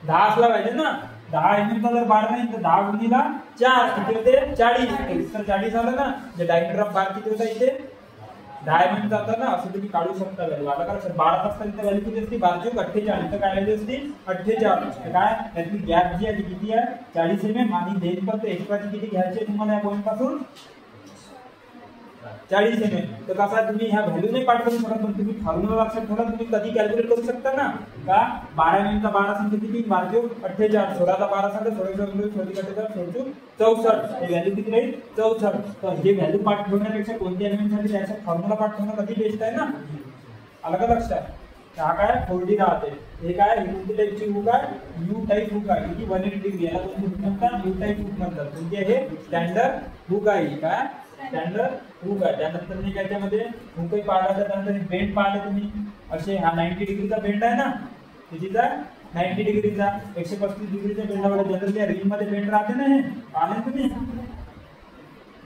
10 असला पाहिजे ना, 10 एमएम चा जर बार नाही तर 10 गुणिला 4 किती होते 40, तर 40 आलं ना. जे डायमीटर ऑफ बार किती होता इथे 10 एमएम चा होता ना, असं तुम्ही काढू शकता व्हॅल्यू. आता काय सर 12 असताना इथे व्हॅल्यू किती असते, 12 48, तर काय व्हॅल्यू असते 48. काय त्यातली गॅप जी आहे किती आहे 40 एमएम, आणि लेंथ फक्त एक्स्ट्राची किती घ्यायची आहे तुम्हाला या पॉइंट पासून 40 एमएम. तर कसा तुम्ही ह्या व्हॅल्यू नाही पाठ करू शकत, पण तुम्ही फॉर्म्युला लक्षात ठेवला, तुम्ही कधी कॅल्क्युलेट करू शकता ना. का 12 एमएम चा 12 संख्या किती 12 48, 16 चा 12 संख्या 64, हे व्हॅल्यू किती राहील 64. तर हे व्हॅल्यू पाठ ठेवण्यापेक्षा कोणत्या एमएम साठी याचा फॉर्म्युला पाठ ठेवणं कधी बेस्ट आहे ना. आलं का लक्षात. हा काय 4D राहते, हे काय कोणती टाईपची हुक आहे, यू टाईप हुक आहे, किती 180 डिग्री, याला कोणती हुक म्हणतात, यू टाईप हुक म्हणतात. कोणती आहे स्टँडर्ड हुक आहे, काय स्टँडर्ड हुक आहे. त्यानंतर मी त्याच्यामध्ये हुकही पाडला, त्यानंतर बेंड पाडले तुम्ही असे, हा 90 डिग्रीचा बेंड आहे ना, कितीचा 90 डिग्रीचा, 135 डिग्रीच्या बेंडावर जनरली रिंग मध्ये बेंड राहते ना, हे पाहिले तुम्ही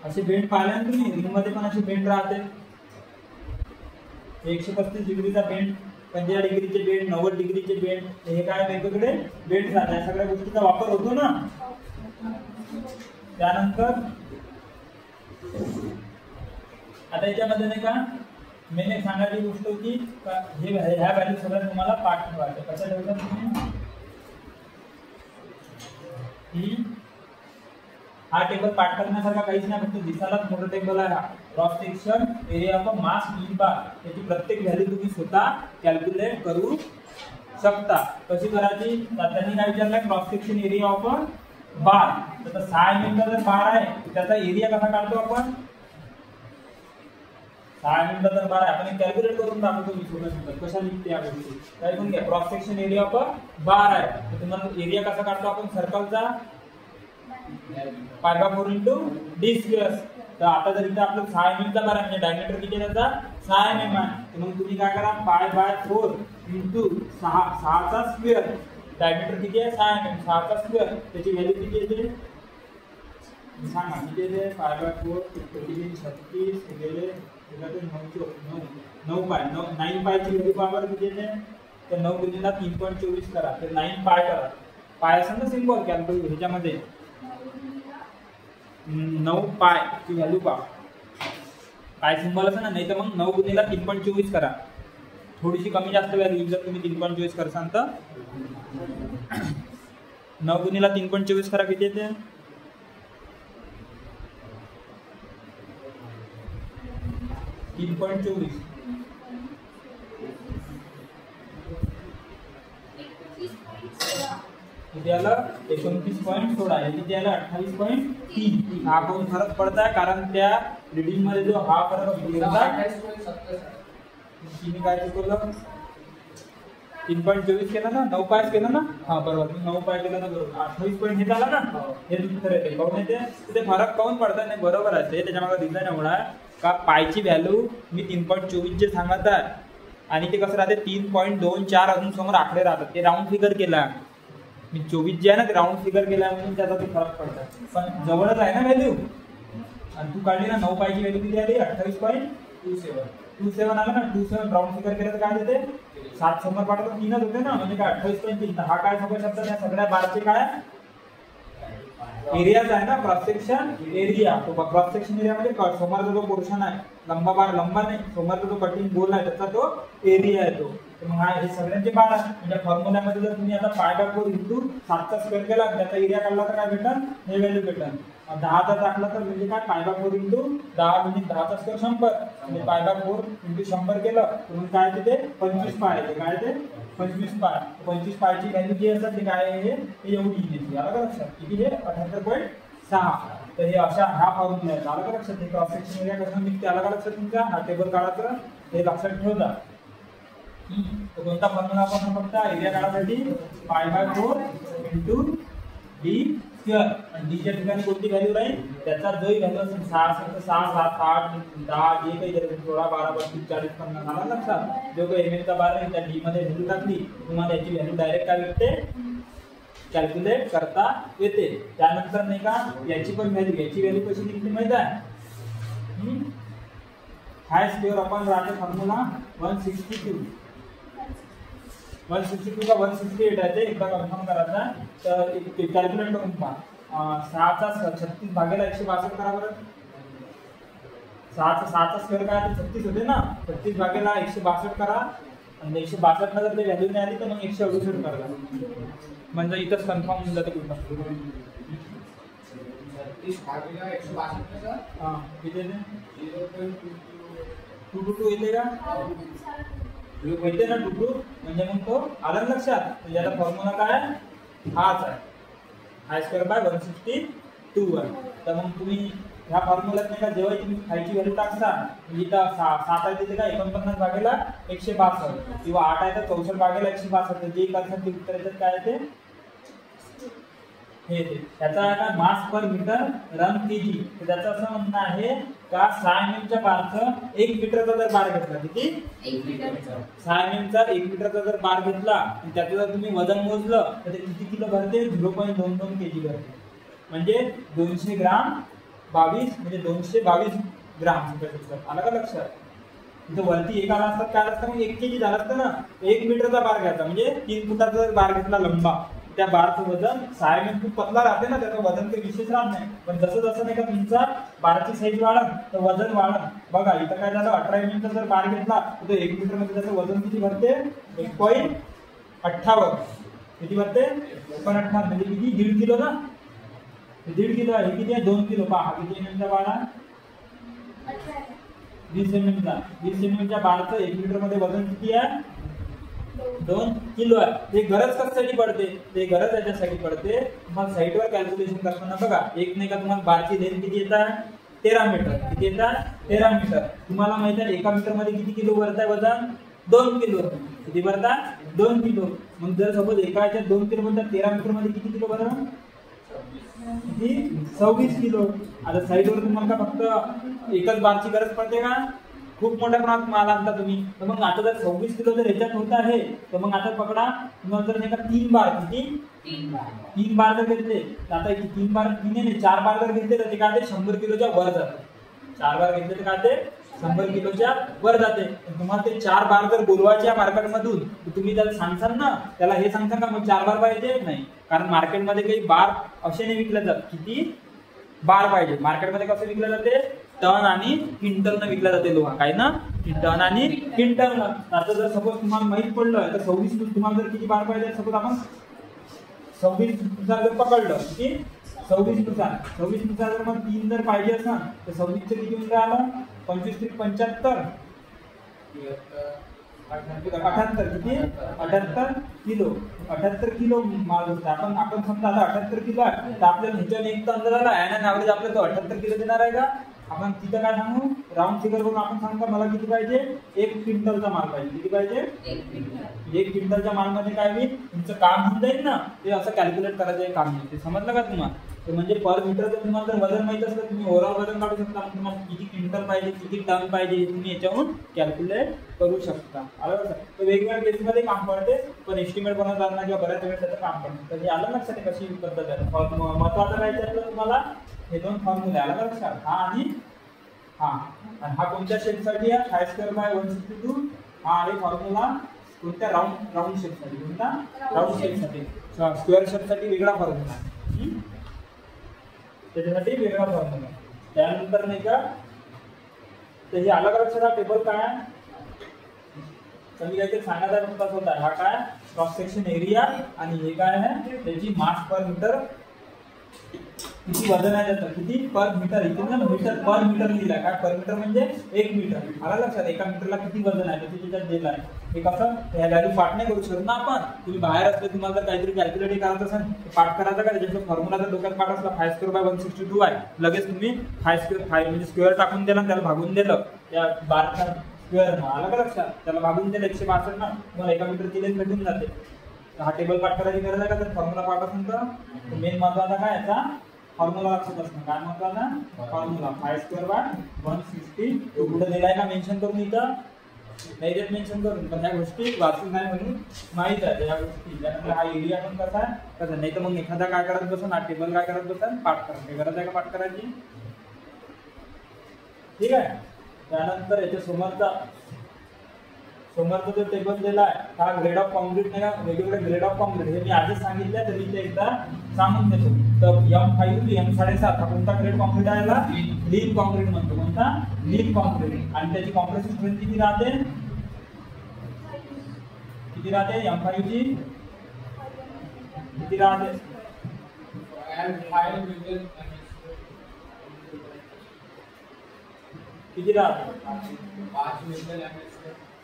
असे बेंड पाहिले ना तुम्ही, रिंग मध्ये पण असे बेंड राहते, 135 डिग्रीचा बेंड, 50 डिग्रीचे बेंड, 90 डिग्रीचे बेंड, हे काय वेगवेगळे बेंड राहतात, या सगळ्या गोष्टीचा वापर होतो ना. त्यानंतर आता याच्यामध्ये नाही का मी सांगायची गोष्ट होती, ह्या व्हॅल्यू सगळ्या तुम्हाला पाठ ठेवायच्या. कशा ठेवतात तुम्ही, हा टेबल पाठ करण्यासारखा काहीच नाही, फक्त दिसायलाच मोठा टेबल आहे. हा cross section area of mass mean bar, त्याची प्रत्येक व्हॅल्यू तुम्ही स्वतः कॅल्क्युलेट करू शकता. कशी करायची, त्यांनी काय विचारलंय, cross section area of bar, तर 6 एमएम चा जर बार आहे त्याचा एरिया कसा काढतो आपण, 6 एमएम चा जर बार आहे, आपण कॅल्क्युलेट करून दाखवतो मी स्वतः कशा निघते या गोष्टी. काय पण घ्या, क्रॉस सेक्शन एरिया ऑफ बार आहे, तर तुम्हाला एरिया कसा काढतो आपण, सर्कलचा π/4 × d². तर आता जर इथे आपलं 6 एमएम चा बार आहे, म्हणजे डायमीटर किती आहे त्याचा 6 एमएम आहे, तर मग तुम्ही काय करा π/4 × 6 चा स्क्वेअर, डायमीटर किती आहे 6 एमएम, 6 चा स्क्वेअर, त्याची व्हॅल्यू किती येते सांगा, किती येते π/4 36 गेले 9 पाय, 9 पायची व्हॅल्यू पावर किती येते, तर 9 गुणिले 3.24 करा, तर 9 पाय करा, पाय असं ना सिम्बॉल कॅल्क्युलेट ह्याच्यामध्ये 9 पाय ची व्हॅल्यू पहा, पाय सिम्बॉल असं ना, नाही तर मग 9 गुणिले 3.24 करा, थोडीशी कमी जास्त व्हॅल्यू जर तुम्ही 3.24 करसाल तर 9 गुणिले 3.24 करा, किती येते 3.24, किती आलं 29.16, किती आलं 28.3. हा कोण फरक पडताय, कारण त्या रिडिंग मध्ये जो हा फरक होता, काय चुकवलं, 3.24 केला ना, 9 पाय केला ना, हा बरोबर 9 पाय केला ना, बरोबर 28 पॉईंट हे झाला ना, हे उत्तर येते. काऊन येते, ते फरक काऊन पडतात, नाही बरोबर आहे ते, त्याच्यामागे रिझन एवढा का पायची व्हॅल्यू मी 3.24 जे सांगत आहे, आणि ते कसं राहते 3.24 अजून समोर आकडे राहतात, ते राऊंड फिगर केला मी, 24 जे आहे ना ते राऊंड फिगर केला म्हणून त्याचा ते फरक पडतात, पण जवळच आहे ना व्हॅल्यू. आणि तू काढली ना 9 पायची व्हॅल्यू किती आली 28.27 आला ना, 27 राऊंड फिगर केलं तर काय देते 7 समोर पाठवलं 3च होते ना, म्हणजे काय 28.3. हा काय सगळं शब्द या सगळ्या बारचे काय एरियाज आहे ना, क्रॉस सेक्शन एरिया. तो क्रॉस सेक्शन एरिया म्हणजे समोरचा जो पोर्शन आहे, लंबा बार लंबा नाही, समोरचा जो कटिंग गोल आहे त्याचा तो एरिया आहे तो. तर मग हा हे सगळ्यांचे बार आहे, म्हणजे फॉर्म्युल्यामध्ये जर तुम्ही आता π/4 × 7 चा स्क्वेअर केला, त्याचा एरिया काढला तर काय भेटल, हे व्हॅल्यू भेटल 10चा टाकला तर म्हणजे काय π/4 इंटू 10 म्हणजे 10चा स्क्वेअर 100 म्हणजे π/4 इंटू 100 केलं तर मग काय येते 25 पाय येते. काय येते 25 पाय. 25 पायची व्हॅल्यू जी असते ते काय आहे हे एवढी येते. आलं का लक्षात? किती हे 78.6. तर हे अशा हा फॉर्म्युला आहे. आलं का लक्षात? हे क्रॉस सेक्शन एरिया कसं निघते आलं का लक्षात तुमच्या? हा टेबल काढायचं हे लक्षात ठेवता. तो कोणता फॉर्म्युला आपण फक्त एरिया काढायसाठी π/4 इंटू डी स्क्वेअर. आणि डी च्या ठिकाणी कोणती व्हॅल्यू राहील त्याचा जो व्हॅल्यू असेल 6 असेल तर 6 7 8 10 जे काही जर 16 12 32 40 50 आला लक्षात. जो काही एमएन चा बार आहे त्या डी मध्ये व्हॅल्यू टाकली तुम्हाला याची व्हॅल्यू डायरेक्ट काय भेटते कॅल्क्युलेट करता येते. त्यानंतर नाही का याची पण व्हॅल्यू कशी निघते माहिती आहे? हाय स्क्वेअर आपण राहते फॉर्म्युला 162 का 168 आहे ते एकदा कन्फर्म करायचा. तर कॅल्क्युलेट करून पहा. 6चा 36 भागेला 162 करा बरं. 6चा स्क्वेअर काय 36 होते ना. 36 भागेला 162 करा आणि 162 ला जर ते व्हॅल्यू नाही आली तर मग 168 करा. म्हणजे इथंच कन्फर्म होऊन जाते कुठं. 36 भागेला 162 हां किती येते 0.222 येते का? येते ना 2 म्हणजे मग तो आला लक्षात. म्हणजे याचा फॉर्म्युला काय हाच आहे हाय स्क्वेअर बाय 162 आहे. तर मग तुम्ही ह्या फॉर्म्युल्यात नाही का जेव्हा तुम्ही खायची व्हॅल्यू टाकता म्हणजे इथं 7 आहे तिथे का 49 भागेला 162 किंवा 8 आहे तर 64 भागेला 162 जे करतात ते उत्तर येतात काय ते हे येते. त्याचा काय मास पर मीटर रन केजी. तर त्याचं असं म्हणणं आहे का 6 mm च्या बारचं 1 मीटरचा जर बार घेतला किती 1 मीटर 6 mm चा 1 मीटरचा जर बार घेतला आणि त्याचं जर तुम्ही वजन मोजलं तर ते किती किलो भरते 0.22 kg भरते. म्हणजे 200 ग्राम 22 म्हणजे 222 ग्राम. आलं का लक्षात? इथं वरती एक आला असतात काय असतं मग 1 kg झालं असतं ना. 1 मीटरचा बार घ्यायचा म्हणजे 3 फुटाचा जर बार घेतला लंबा त्या बारचं वजन 6 mm खूप पतला राहते ना त्याचं वजन काही विशेष राहत नाही. पण जसं जसं नाही का तुमचा बारची साईज वाढत तर वजन वाढत. बघा इथं काय झालं 18 mm चा जर बार घेतला तर 1 मीटर मध्ये त्याचं वजन किती भरते 1.58 किती भरते 1.58 म्हणजे किती 1.5 किलो ना. 1.5 किलो आहे. किती आहे 2 किलो. पहा किती mm चा बार आहे 20 mm चा. 20 mm च्या बारचं 1 मीटर मध्ये वजन किती आहे 2 किलो आहे. ते गरज कशासाठी पडते ते गरज याच्यासाठी पडते मग साईटवर कॅल्क्युलेशन करताना बघा एक नाही का तुम्हाला बारची लेंथ किती येतात 13 मीटर. किती येतात 13 मीटर. तुम्हाला माहिती आहे 1 मीटर मध्ये किती किलो भरताय वजन 2 किलो. किती भरतात 2 किलो. मग जर सपोज एका याच्यात 2 किलो म्हणतात 13 मीटर मध्ये किती किलो भरणार किती 26 किलो. आता साईडवर तुम्हाला का फक्त एकच बारची गरज पडते का खूप मोठ्या प्रमाणात माल आणता तुम्ही. तर मग आता जर 26 किलो जर ह्याच्यात होत आहे तर मग आता पकडा तुम्हाला जर नाही का 3 बार किती 3 बार जर घेतले तर आता 3 बार 3 नाही 4 बार जर घेतले तर ते काय ते 100 किलोच्या वर जाते. 4 बार घेतले तर काय ते 100 किलोच्या वर जाते. तुम्हाला ते 4 बार जर बोलवायचे मार्केटमधून तुम्ही त्याला सांगसाल ना त्याला हे सांगता का मग 4 बार पाहिजे नाही. कारण मार्केटमध्ये काही बार असे नाही विकले जात किती बार पाहिजे. मार्केटमध्ये कसं विकलं जाते टन आणि क्विंटलनं विकला जाते लोहा. काय ना टन आणि क्विंटलनं. आता जर सपोज तुम्हाला माहित पडलं तर 26 तुम्हाला जर किती बार पाहिजे सपोज आपण 26 नुसार जर पकडलं किती 26 नुसार जर मग 3 जर पाहिजे असं तर 26 चं किती होऊन आलं 25 ते 75 78 किती 78 किलो. 78 किलो माल होता. आपण समजा आता 78 किलो आहे तर आपल्याला ह्याच्याने एक तर अंदाज आला ॲन ॲव्हरेज आपल्याला तो 78 किलो देणार आहे का. आपण तिथं काय सांगू राऊंड फिगर करून आपण सांगू मला किती पाहिजे 1 क्विंटलचा माल पाहिजे. किती पाहिजे 1 क्विंटलच्या मालमध्ये काय होईल तुमचं काम होऊन जाईल ना. ते असं कॅल्क्युलेट करायचं काम नाही. ते समजलं का तुम्हाला. तर म्हणजे पर मीटर जर तुम्हाला जर वजन माहित असलं तुम्ही ओव्हरऑल वजन काढू शकता. तुम्हाला किती क्विंटल पाहिजे किती टन पाहिजे तुम्ही याच्यावरून कॅल्क्युलेट करू शकता. आलं का. तर वेगवेगळ्या केसमध्ये काम पडते पण एस्टिमेट बनवताना किंवा बऱ्याच वेळेस त्याचं काम पडतं. तर हे आलं लक्षात कशी पद्धत आहे. महत्वाचं काय त्यातलं तुम्हाला हे 2 फॉर्म्युले आलं लक्षात. हा आणि हा कोणत्या शेपसाठी आहे हाय स्क्वेअर बाय 162. हा आहे फॉर्म्युला कोणत्या राऊंड शेपसाठी. कोणता राऊंड शेपसाठी. स्क्वेअर शेपसाठी वेगळा फॉर्म्युला त्याच्यासाठी वेगळा फॉर्म्युला. त्यानंतर नाही का तर हे अलग लक्षात टेबल काय कमी काहीतरी सांगायचा मुद्दा होता. हा काय क्रॉस सेक्शन एरिया आणि हे काय आहे त्याची मास पर मीटर किती वजन आहे त्याचं, किती पर मीटर, इथे ना मीटर पर मीटर लिहिला काय, पर मीटर म्हणजे 1 मीटर. आला लक्षात, एका मीटरला किती वजन आहे ते त्याच्यात दिलं आहे. हे कसं ह्या व्हॅल्यू पाठ नाही करू शकत ना आपण. तुम्ही बाहेर असले, तुम्हाला जर काहीतरी कॅल्क्युलेट करायचं असेल पाठ करायचा का, त्याचा फॉर्म्युला जर डोक्यात पाठ असला 5/162 आहे, लगेच तुम्ही 5 म्हणजे स्क्वेअर टाकून दिला, त्याला भागून दिलं त्या बारच्या स्क्वेअर ना. आलं का लक्षात, त्याला भागून दिलं 162 ना, तुम्हाला एका मीटर किती भेटून जाते. हा टेबल पाठ करायची गरज आहे का, तर फॉर्म्युला पाठ असेल तर मेन महत्वाचा काय याचा फॉर्म्युला लक्षात असणं. काय महत्वाचा फॉर्म्युला 5/160. तो कुठे दिलाय का मेन्शन करून, इथं नाही देत मेन्शन करून, पण ह्या गोष्टी वाचून नाही म्हणून माहित आहे ह्या गोष्टी. त्यानंतर हा एरिया पण कसा आहे कसा, नाही तर मग एखादा काय करत बसून हा टेबल काय करत बसून पाठ करायची गरज आहे का पाठ करायची. ठीक आहे. त्यानंतर याच्या समोरचा जो टेबल दिला आहे हा ग्रेड ऑफ कॉन्क्रीट नाही का, वेगवेगळे ग्रेड ऑफ कॉन्क्रीट हे मी आधीच सांगितलं तरी ते एकदा सांगून देतो. तर M5 ते M7.5 हा कोणता ग्रेड कॉन्क्रीट आहे, याला लीन कॉन्क्रीट म्हणतो. कोणता, लीन कॉन्क्रीट. आणि त्याची कॉम्प्रेसिव्ह स्ट्रेंथ किती राहते, M5 ची किती राहते, किती राहते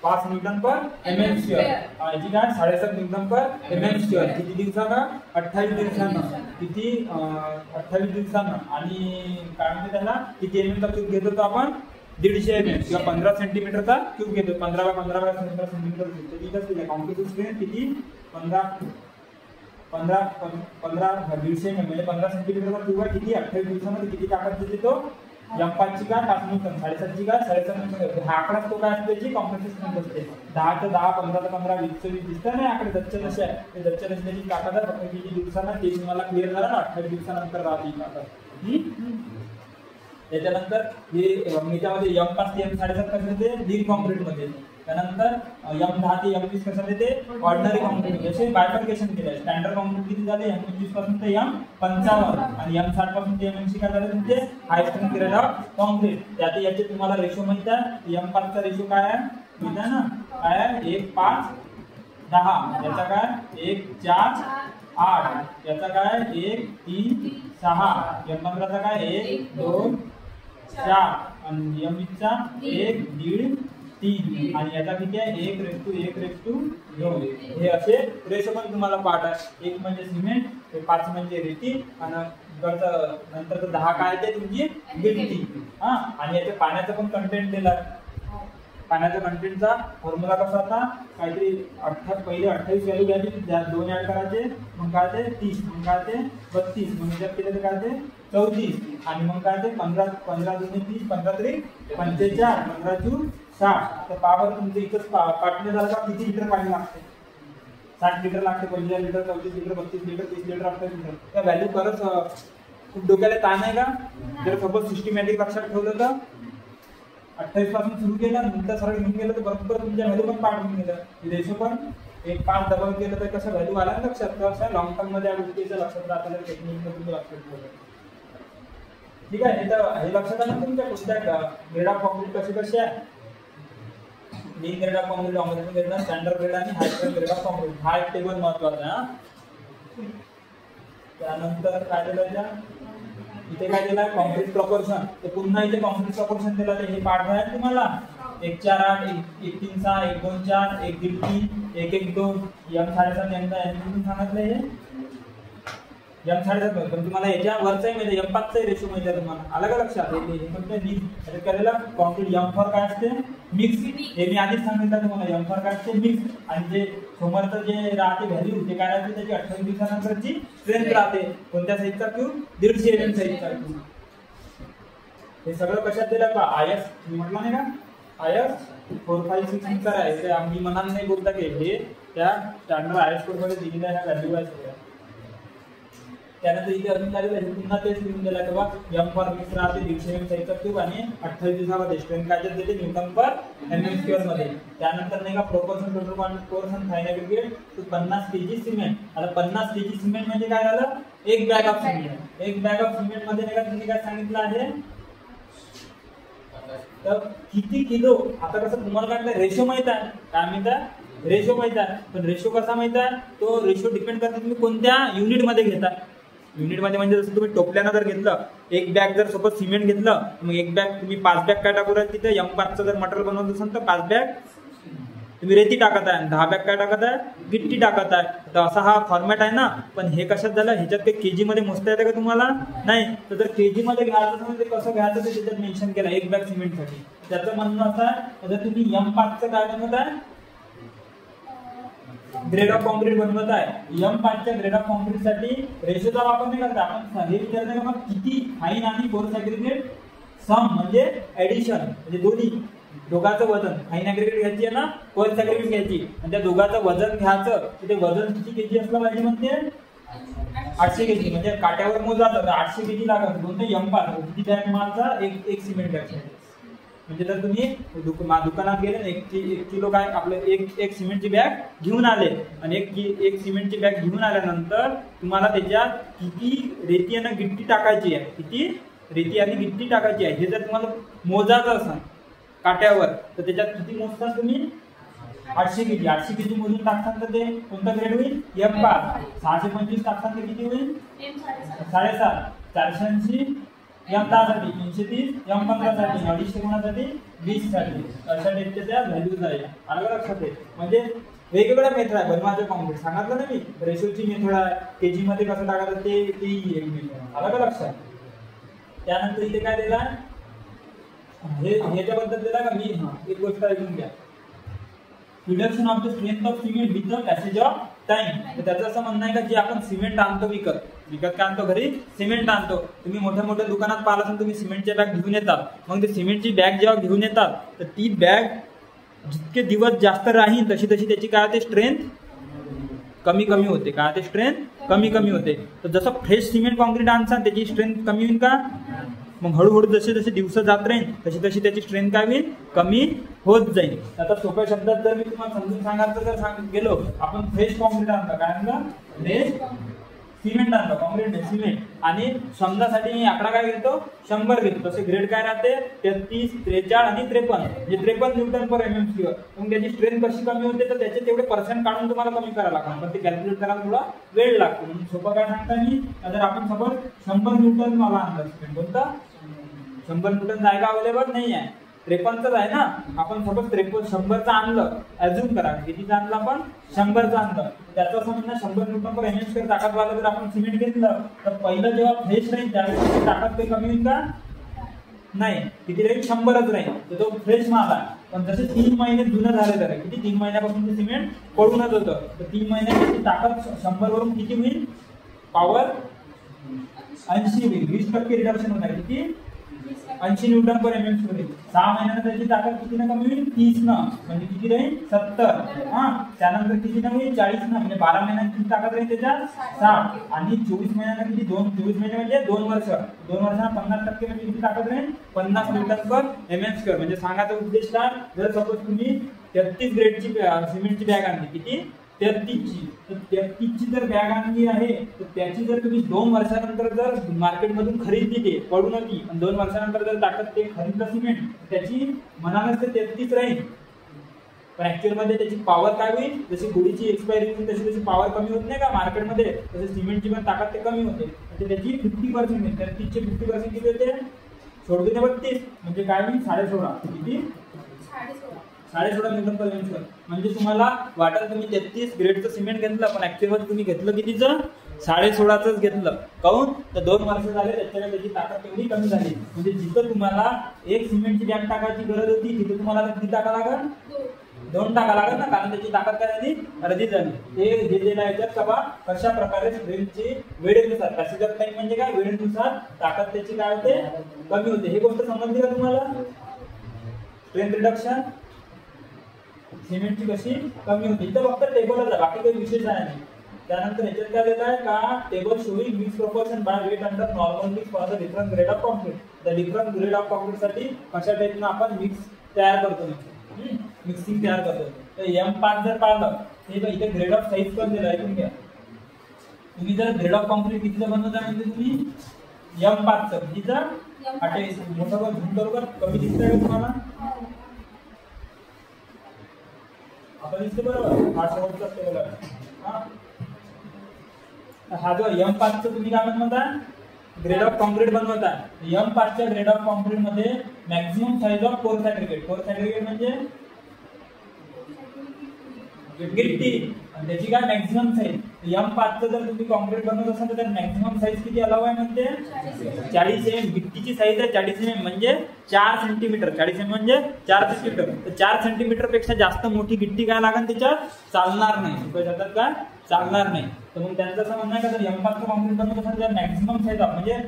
5 न्यूटन पर mm². याची काय 7.5 न्यूटन पर mm². किती दिवसानं, 28 दिवसानं. किती 28 दिवसानं. आणि काय म्हणते त्याला किती mm चा क्यूब घेतो तो आपण, 150 mm किंवा 15 सेंटीमीटरचा क्यूब घेतो. 15 सेंटीमीटर क्यूब. कॉम्प्रेसिव्ह स्ट्रेंथ किती 150 mm म्हणजे 15 सेंटीमीटरचा क्यूब आहे. किती 28 दिवसामध्ये किती ताकद देते तो, M5 ची काय 5 न्यूटन, 7.5 ची काय 7.5 न्यूटन. हा आकडा तो काय असते, त्याची कॉम्प्रेसिव्ह स्ट्रेंथ असते. 10 चे 10, 15 चे 15, 20 चे 20 दिसतं नाही आकडे दच्चे जसे आहे, ते दच्चे त्याची ताकद आहे. फक्त किती दिवसानं ते तुम्हाला क्लिअर झालं ना, 28 दिवसानंतर राहते ही ताकद. त्याच्यानंतर हे याच्यामध्ये M5 ते M7.5 कसं येते, लीन कॉन्क्रीट मध्ये. त्यानंतर M10 ते M20 कसं येते, ऑर्डिनरी कॉन्क्रीट. याचे बायफर्केशन केले. स्टँडर्ड कॉन्क्रीट किती झाले, M25 पासून ते M55 आणि M60 पासून ते M80 काय झाले तुमचे हाय स्ट्रेंथ ग्रेड ऑफ कॉन्क्रीट. त्यात याचे तुम्हाला रेशो माहित आहे. M5 चा रेशो काय आहे माहित आहे ना, काय आहे 1:5:10. याचा काय 1:4:8. याचा काय 1:3:6. M15 चा काय 1:2:4 आणि M20 चा 1:1:3 आणि याचा किती आहे 1:1:2. हे असे रेशो पण तुम्हाला पाठ आहे. 1 म्हणजे सिमेंट, 5 म्हणजे रेती आणि नंतर 10 काय ते तुमची गिट्टी. हा, आणि याच्या पाण्याचं पण कंटेंट दिला. पाण्याच्या कंटेंटचा फॉर्म्युला कसा होता, काहीतरी पहिले 28 व्हॅल्यू घ्यायची, 2 ऍड करायचे, मग काय ते 30, मग काय ते 32, मग जर केलं तर काय ते 34 आणि मग काय ते 15 दुने 30, 15 3 45, 15 2 60. तर पावर तुमचं इथंच पाटणे झालं का किती लिटर पाणी लागते, 60 लिटर लागते, 45 litre, 34 litre, 32 litre, 30 litre, 28 litre. त्या व्हॅल्यू खरंच खूप डोक्याला ताण आहे का. जर सपोज सिस्टमॅटिक लक्षात ठेवलं तर 28 पासून सुरू केलं, नंतर सरळ घेऊन गेलं तर बरोबर तुमच्या व्हॅल्यू पण पाठ होऊन गेलं. रेशो पण 1:5 डबल केलं तर कसं व्हॅल्यू आला ना लक्षात. तर असं लॉंग टर्म मध्ये या गोष्टीचं लक्षात राहतं, टेक्निक मध्ये तुम्ही लक्षात ठेवलं. ठीक आहे. हे लक्षात आलं तुमच्या कोणत्या ग्रेड ऑफ कॉन्क्रीट कसे आहे. Lean grade of concrete, operation grade, standard grade आणि high strength grade of concrete. हा एक टेबल महत्वाचा आहे. त्यानंतर काय दिलं इथे, काय दिलं कॉन्क्रीट प्रपोर्शन. ते पुन्हा इथे कॉन्क्रीट प्रपोर्शन दिलं. हे पाठ आहे तुम्हाला 1:4:8, 1:3:6, 1:2:4, 1:3:3, 1:1:2, M7.5 M सांगितलं. हे M7.5 पण तुम्हाला याच्या वरचाही माहिती आहे, M5 चा रेशो माहिती आहे तुम्हाला. आलं का लक्षात. हे फक्त मिक्स करायला कॉन्क्रीट M4 काय असते, मिक्स. हे मी आधीच सांगितलं तुम्हाला, M4 काय असते मिक्स. आणि जे समोरचं जे राहते व्हॅल्यू ते काय राहते, त्याची 28 दिवसानंतरची स्ट्रेंथ राहते. कोणत्या साईजचा क्यूब, 150 mm साईजचा क्यूब. हे सगळं कशात दिलं का, IS मी म्हटलं नाही का, IS 4566 आहे. ते आम्ही मनाने नाही बोलता की हे त्या स्टँडर्ड IS कोड मध्ये दिलेल्या ह्या व्हॅल्यू आहे सगळ्या. त्यानंतर इथे अजून काय दिलं, पुन्हा तेच लिहून दिलं की बा M4 मिक्स राहते 150 mm साईजचा क्यूब आणि 28 दिवसामध्ये स्ट्रेंथ काय देते न्यूटन पर mm² मध्ये. त्यानंतर नाही का proportion total contribution fine aggregate to 50 kg cement. आता 50 kg सिमेंट म्हणजे काय झालं, एक बॅग ऑफ सिमेंट. एक बॅग ऑफ सिमेंट मध्ये नाही का तुम्ही काय सांगितलं आहे, तर किती किलो. आता कसं तुम्हाला काय रेशो माहित आहे, काय माहित आहे, रेशो माहित आहे. पण रेशो कसा माहित आहे, तो रेशो डिपेंड करते तुम्ही कोणत्या युनिट मध्ये घेता. युनिटमध्ये म्हणजे जसं तुम्ही टोपल्यानं जर घेतलं, एक बॅग जर सपोज सिमेंट घेतलं, मग एक बॅग तुम्ही 5 बॅग काय टाकू राहिले तिथे M5चं जर मटेरियल बनवत असाल तर 5 बॅग तुम्ही रेती टाकत आहे, 10 बॅग काय टाकत आहे, गिट्टी टाकत आहे. तर असा हा फॉर्मॅट आहे ना. पण हे कशात झालं, ह्याच्यात काही केजी मध्ये मोजता येतं का तुम्हाला? नाही. तर जर केजी मध्ये घ्यायचं असेल ते कसं घ्यायचं ते त्याच्यात मेन्शन केलं, एक बॅग सिमेंटसाठी. त्याचं म्हणणं असं आहे, जर तुम्ही M5चं काय बनवत आहे, ग्रेड ऑफ कॉन्क्रीट बनवत आहे, M5च्या ग्रेड ऑफ कॉन्क्रीट साठी रेशोचा वापर नाही करता आपण. हे विचारलं का मग किती फाईन आणि कोर्स ऍग्रीगेट सम म्हणजे ऍडिशन, म्हणजे दोन्ही दोघांचं वजन. फाईन ऍग्रीगेट घ्यायची आहे ना, कोर्स ऍग्रीगेट घ्यायची, आणि त्या दोघांचं वजन घ्यायचं. ते वजन किती केजी असलं पाहिजे म्हणते, 800 केजी. म्हणजे काट्यावर मोजायचं तर 800 केजी लागत. कोणतं M5 किती बॅग मालचा, एक सिमेंट बॅग. म्हणजे जर तुम्ही दुकानात गेले 1 किलो काय आपलं एक सिमेंटची बॅग घेऊन आले आणि एक सिमेंटची बॅग घेऊन आल्यानंतर तुम्हाला त्याच्यात किती रेती आणि गिट्टी टाकायची आहे, किती रेती आणि गिट्टी टाकायची आहे हे जर तुम्हाला मोजायचं असेल काट्यावर, तर त्याच्यात किती मोजता तुम्ही, 800 केजी. 800 केजी मोजून टाकसान तर ते कोणता ग्रेड होईल, M5. 625 टाकसान तर किती होईल, 7.5. 480 M10 साठी, 330 M15 साठी, 250 कोणासाठी, 20 साठी. अशा टाईपच्या त्या व्हॅल्यूज आहे. अलग लक्षात आहे. म्हणजे वेगवेगळ्या मेथड आहे बनवायचं कॉन्क्रीट. सांगितलं ना मी, रेशोची मेथड आहे, केजी मध्ये कसं टाकायचं ते एक मेथड. अलग लक्षात. त्यानंतर इथे काय दिला, हे ह्याच्याबद्दल दिला का मी, एक गोष्ट ऐकून घ्या. Reduction of the strength of cement with the passage of time. तर त्याचं असं म्हणणं आहे का जे आपण सिमेंट आणतो विकत काय आणतो, घरी सिमेंट आणतो. तुम्ही मोठ्या मोठ्या दुकानात पाहिलं असेल, तुम्ही सिमेंटच्या बॅग घेऊन येतात. मग ते सिमेंटची बॅग जेव्हा घेऊन येतात तर ती बॅग जितके दिवस जास्त राहील तशी त्याची काय होते, स्ट्रेंथ कमी कमी होते. काय ते स्ट्रेंथ कमी कमी होते. तर जसं फ्रेश सिमेंट कॉन्क्रीट आणसान त्याची स्ट्रेंथ कमी होईल का, मग हळूहळू जसे जसे दिवस जात राहील तशी त्याची स्ट्रेंथ काय होईल, कमी होत जाईल. आता सोप्या शब्दात जर मी तुम्हाला समजून सांगायचं जर गेलो, आपण फ्रेश कॉन्क्रीट आणतो, काय आणलं, फ्रेश सिमेंट आणतो, कॉन्क्रीट सिमेंट. आणि समजासाठी आकडा काय घेतो, 100 घेतो. तसे ग्रेड काय राहते, 33, 43 आणि 53. म्हणजे 53 न्यूटन पर mm². मग त्याची स्ट्रेंथ कशी कमी होते, तर त्याचे तेवढे पर्सेंट काढून तुम्हाला कमी करायला लागतात. पण ते कॅल्क्युलेट करायला थोडा वेळ लागतो. म्हणून सोपं काय सांगता मी, जर आपण सपोज 100 न्यूटन मला आणलं सिमेंट, कोणता 100 न्यूटन जागा अवेलेबल नाही आहे, 53च आहे ना. आपण सपोज 100चं आणलं, अज्यूम करा कितीचं आणलं आपण, 100चं आणलं. त्याचं असं म्हणणं 100 न्यूटन पर mm² ताकद वाला जर आपण सिमेंट घेतलं तर पहिलं जेव्हा फ्रेश राहील त्यावेळेस ताकद काही कमी होईल का, नाही. किती राहील, 100च राहील. तर तो फ्रेश माल आहे. पण जसे 3 महिने जुनं झाले तर किती, 3 महिन्यापासून ते सिमेंट पडूनच होतं, तर 3 महिन्याची ताकद 100 वरून किती होईल, पॉवर 80 होईल. 20% रिडक्शन होणार. किती, 80 न्यूटन पर mm². 6 महिन्यानंतर त्याची ताकद कितीनं कमी होईल, 30 न. म्हणजे किती राहील, 70. त्यानंतर किती न होईल, 40 न. म्हणजे 12 महिन्यांची ताकद राहील त्याच्यात 60. आणि 24 महिन्यांना किती, 24 महिने म्हणजे 2 वर्ष. 2 वर्षांना 50% म्हणजे किती ताकद राहील, 50 न्यूटन पर mm². म्हणजे सांगायचा उद्देश काय, जर सपोज तुम्ही 33 ग्रेडची सिमेंटची बॅग आणली, किती, 33ची. तर 33ची जर बॅग आणली आहे तर त्याची जर तुम्ही 2 वर्षानंतर जर मार्केटमधून खरीदली, ते पडून होती, आणि 2 वर्षानंतर जर ताकद ते खरीदलं सिमेंट, त्याची म्हणालाच ते 33 राहील. पण ऍक्च्युअल मध्ये त्याची पॉवर काय होईल, जशी गुढीची एक्सपायरी होईल तशी त्याची पॉवर कमी होत नाही का मार्केटमध्ये, तसे सिमेंटची पण ताकद ते कमी होते. म्हणजे त्याची 50% होईल. 33चे 50% किती होते, 32 म्हणजे काय होईल, 16.5. किती, 16.5 न्यूटन पर mm². म्हणजे तुम्हाला वाटेल तुम्ही 33 ग्रेडचं सिमेंट घेतलं, पण ऍक्च्युअल मध्ये तुम्ही घेतलं कितीचं, 16.5च घेतलं. काहून, तर 2 वर्ष झाले त्याच्याने त्याची ताकद तेवढी कमी झाली. म्हणजे जिथं तुम्हाला एक सिमेंटची बॅग टाकायची गरज होती तिथे तुम्हाला किती टाका लागल, 2 टाका लागल ना, कारण त्याची ताकद काय झाली, अर्धी झाली. हे दिलेलं याच्यात का कशा प्रकारे स्ट्रेंथची वेळेनुसार, पॅसेज ऑफ टाइम म्हणजे काय, वेळेनुसार ताकद त्याची काय होते, कमी होते. हे गोष्ट समजली का तुम्हाला, स्ट्रेंथ रिडक्शन सिमेंटची कशी कमी होती. इथं फक्त टेबलच आहे, बाकी काही विशेष आहे नाही. त्यानंतर याच्यात काय देत आहे का, table showing mix proportion by weight under normal mix for the different grade of concrete. The different grade of concrete साठी कशा टाईपनं आपण मिक्स तयार करतो, मिक्सिंग तयार करतो. तर M5 जर पाहिलं ते इथे ग्रेड ऑफ साईज पण दिला आहे. तुम्ही जर ग्रेड ऑफ कॉन्क्रीट कितीचं बनवता म्हणजे तुम्ही M5चं कितीचं, 28. मोठं झूम बरोबर कमी दिसतंय का तुम्हाला, आता दिसते बरोबर, हा शेवटचा टेबल आहे. हा जो M5 तुम्ही काय बनवता ग्रेड ऑफ कॉन्क्रीट बनवता M5 च्या ग्रेड ऑफ कॉन्क्रीट मध्ये maximum size of course aggregate म्हणजे गिट्टी आणि त्याची काय मॅक्झिमम साईज M5 चं जर तुम्ही कॉन्क्रीट बनवत असाल तर मॅक्झिमम साईज किती अलाव आहे म्हणजे 40 mm गिट्टीची साईज आहे 40 mm म्हणजे 4 सेंटीमीटर 40 mm म्हणजे 4 सेंटीमीटर तर 4 सेंटीमीटर पेक्षा जास्त मोठी गिट्टी काय लागेल त्याच्यात चालणार नाही त्याच्यात काय चालणार नाही तर मग त्यांचं असं म्हणणं आहे का जर M5 चं कॉन्क्रीट बनवत असाल तर मॅक्झिमम साईज म्हणजे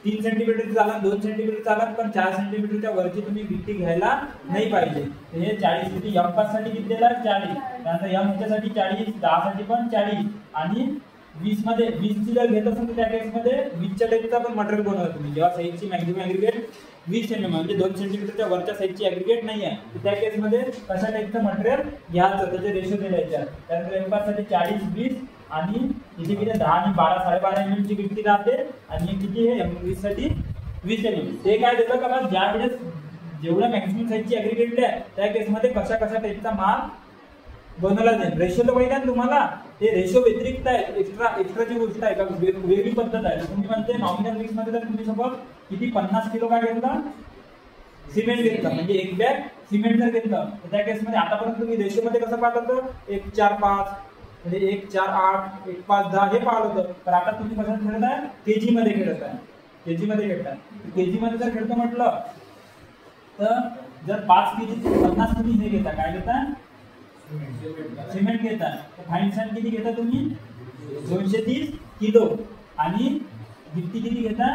3 सेंटीमीटर चालन 2 सेंटीमीटर चालन पण 4 सेंटीमीटरच्या वरची तुम्ही गिट्टी घ्यायला नाही पाहिजे हे 40 किती M5 साठी किती दिला 40 त्यानंतर M ह्याच्यासाठी 40 10 साठी पण 40 आणि 20 मध्ये 20 ची जर घेत असाल तर त्या केस मध्ये 20 च्या टाईपचा पण मटेरियल बनवतो तुम्ही जेव्हा साईजची मॅक्झिमम ऍग्रीगेट 20 mm म्हणजे 2 सेंटीमीटरच्या वरच्या साईजची ऍग्रीगेट नाही आहे तर त्या केस मध्ये कशा टाईपचं मटेरियल घ्यायचं त्याचे रेशो दिले त्यानंतर M5 साठी 40 20 आणि इथे किती 10 आणि 12 12.5 mm ची गिट्टी राहते आणि किती आहे M20 साठी 20 mm ते काय देतं का ज्या वेळेस जेवढ्या मॅक्झिमम साईजची ऍग्रीगेट आहे त्या केस मध्ये कशा टाईपचा माल बनवला जाईल रेशो तर माहिती आहे तुम्हाला ते रेशो व्यतिरिक्त आहे एक्स्ट्राची गोष्ट आहे का वेगळी पद्धत आहे तुम्ही म्हणते नॉमिनल मिक्स मध्ये तर तुम्ही सोबत किती 50 किलो काय घेतला सिमेंट घेतलं म्हणजे एक बॅग सिमेंट जर घेतलं तर त्या केस मध्ये आतापर्यंत तुम्ही रेशो मध्ये कसं पाहत होतं 1:4:5 म्हणजे 1:4:8 1:5:10 हे पाहिलं होतं तर आता तुम्ही कसं खेळत आहे केजी मध्ये खेळत आहे केजी मध्ये जर खेळतो म्हटलं तर जर 5 केजी 50 तुम्ही हे घेता काय घेता सिमेंट घेता तर फाईन सँड किती घेता तुम्ही 230 किलो आणि गिट्टी किती घेता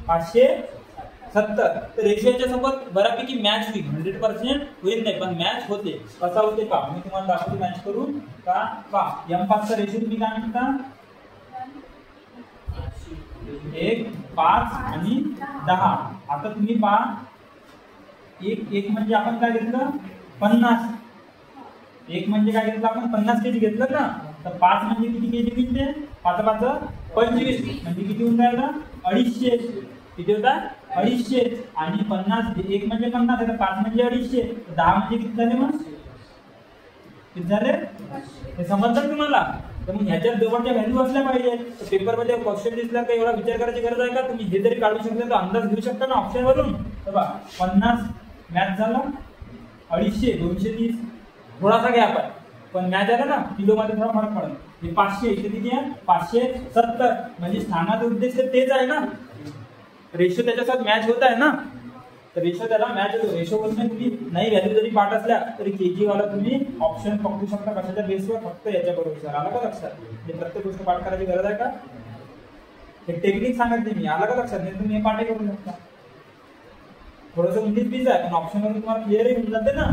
570 तर रेशोच्या सोबत बऱ्यापैकी मॅच होईल 100% होईल नाही पण मॅच होते कसा होते पा मी तुम्हाला दाखवतो मॅच करून का पा M5 चा रेशो तुम्ही काय म्हणता 1 5 आणि 10 आता तुम्ही पा एक म्हणजे आपण काय घेतलं 50 एक म्हणजे काय घेतलं आपण 50 केजी घेतलं ना तर 5 म्हणजे किती केजी मिळते 5 5 25 म्हणजे किती होऊन राहिला 250 किती होता 250 आणि 50 एक म्हणजे 50 आहे तर 5 म्हणजे 250 10 म्हणजे किती झाले मग किती झाले हे समजलं तुम्हाला तर मग ह्याच्यात जवळच्या व्हॅल्यू असल्या पाहिजे तर पेपर मध्ये क्वेश्चन दिसला का एवढा विचार करायची गरज आहे का तुम्ही हे जरी काढू शकता तर अंदाज घेऊ शकता ना ऑप्शन वरून तर बघा 50 मॅच झाला 250 230 थोडासा गॅप आहे पण मॅच आला ना किलो मध्ये थोडा फरक पडत हे 500 इथे किती आहे 570 म्हणजे स्थानाचा उद्देश तेच आहे ना रेशो त्याच्यासोबत मॅच होत आहे ना तर रेशो त्याला मॅच होतो रेशो वरून तुम्ही नाही व्हॅल्यू जरी पाठ असल्या तरी केजी वाला तुम्ही ऑप्शन पकडू शकता कशाच्या बेसवर फक्त याच्या बरोबर आला का लक्षात हे प्रत्येक गोष्ट पाठ करायची गरज आहे का हे टेक्निक सांगत नाही मी आला का लक्षात नाही तुम्ही हे पाठही करू शकता थोडंसं उंचीच बीज आहे पण ऑप्शन वरून तुम्हाला क्लिअर होऊन जाते ना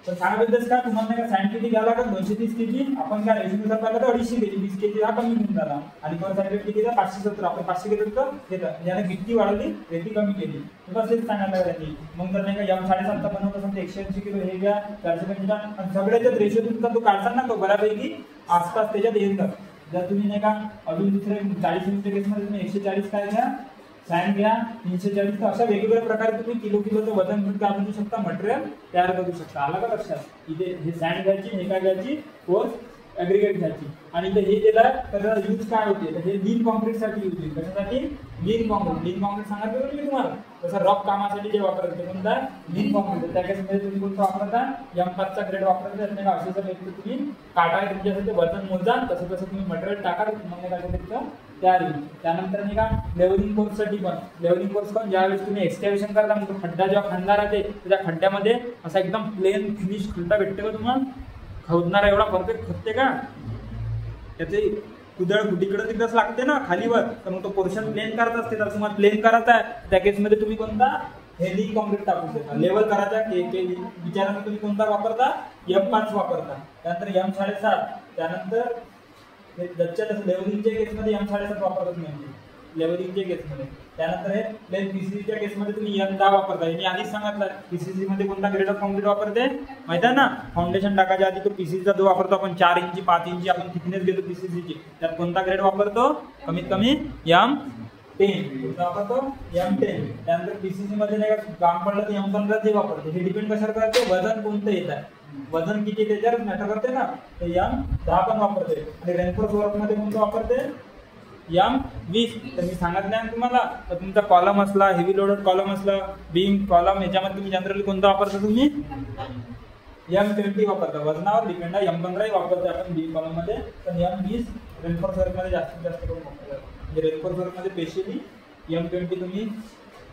पण सांगायचं का तुम्हाला का सायंटिफिक घ्यावं लागेल 230 केजी आपण काय रेशो पाहिलं तर 250 केजी 20 केजी हा कमी होऊन झाला आणि पर सायंटिफिक किती 570 आपण 500 केजी तर घेतात याने गिट्टी वाढवली रेती कमी केली बस हेच सांगायला लागली मग तर नाही का या 7.5 बनवत असेल तर 180 किलो हे घ्या 450 आणि सगळ्याच्यात रेशो तुमचा तो काढता ना तो बऱ्यापैकी आसपास त्याच्यात येतात जर तुम्ही नाही का अजून दुसरे 40 मिनिटच्या केसमध्ये तुम्ही 140 काय घ्या सॅन घ्या 340 अशा वेगवेगळ्या प्रकारे तुम्ही किलोचं वजन घेऊन काय बनवू शकता मटेरियल तयार करू शकता आला का लक्षात इथे हे सॅन घ्यायची हे काय घ्यायची कोर्स ऍग्रीगेट घ्यायची आणि इथे हे दिलं तर यूज काय होते तर हे लीन कॉन्क्रीट साठी यूज होईल कशासाठी लीन कॉन्क्रीट सांगितलं मी तुम्हाला तसं रॉक कामासाठी जे वापरत ते कोणता लीन कॉन्क्रीट त्या केसमध्ये तुम्ही कोणता वापरता M5 चा ग्रेड वापरता त्यात नाही असे जर तुम्ही काटा तुमच्यासाठी वजन मोजा तसं तसं तुम्ही मटेरियल टाका तुम्हाला काय त्याचं तयार होईल त्यानंतर नाही का लेवलिंग कोर्स साठी पण लेवलिंग कोर्स पण ज्यावेळेस तुम्ही एक्सकॅव्हेशन करता मग खड्डा जेव्हा खणणार आहे त्या खड्ड्यामध्ये असा एकदम प्लेन फिनिश खड्डा भेटते का तुम्हाला खोदणारा एवढा परफेक्ट खोदते का त्याचे कुदळ तिकडे तिकडच लागते ना खालीवर तर मग तो पोर्शन प्लेन करत असते तर तुम्हाला प्लेन करायचा आहे त्या केसमध्ये तुम्ही कोणता हेली कॉन्क्रीट टाकू शकता लेवल करायचा विचाराने तुम्ही कोणता वापरता M5 वापरता त्यानंतर M7.5 त्यानंतर दच्च्या लेवलिंगच्या केसमध्ये M7.5 वापरत नाही लेवलिंगच्या केसमध्ये त्यानंतर हे प्लेन पीसीसीच्या केसमध्ये तुम्ही M10 वापरता मी आधीच सांगितलं पीसीसी मध्ये कोणता ग्रेड ऑफ कॉन्क्रीट वापरते माहिती आहे ना फाउंडेशन टाकायच्या आधी तो पीसीसीचा जो वापरतो आपण 4 इंची 5 इंची आपण थिकनेस घेतो पीसीसीची त्यात कोणता ग्रेड वापरतो कमीत कमी M10 10 कोणता वापरतो M10. त्यानंतर पीसीसी मध्ये नाही का काम पडलं तर M15 ते वापरतो. हे डिपेंड कशावर करते, वजन कोणतं येत आहे, वजन किती त्याच्यावर मॅटर करते ना. तर M10 पण वापरते. आणि रेनफोर्स वर्क मध्ये कोणतं वापरते, M20. तर मी सांगितलं आहे तुम्हाला, तर तुमचा कॉलम असला, हेवी लोडेड कॉलम असला, बीम कॉलम, याच्यामध्ये तुम्ही जनरली कोणता वापरता, तुम्ही M20 वापरता. वजनावर डिपेंड आहे. M15 वापरतो आपण बीम कॉलम मध्ये, पण M20 रेनफोर्स वर्क मध्ये जास्तीत जास्त करून वापरतात. म्हणजे रेनफोर्स वर्क मध्ये स्पेशली M20 तुम्ही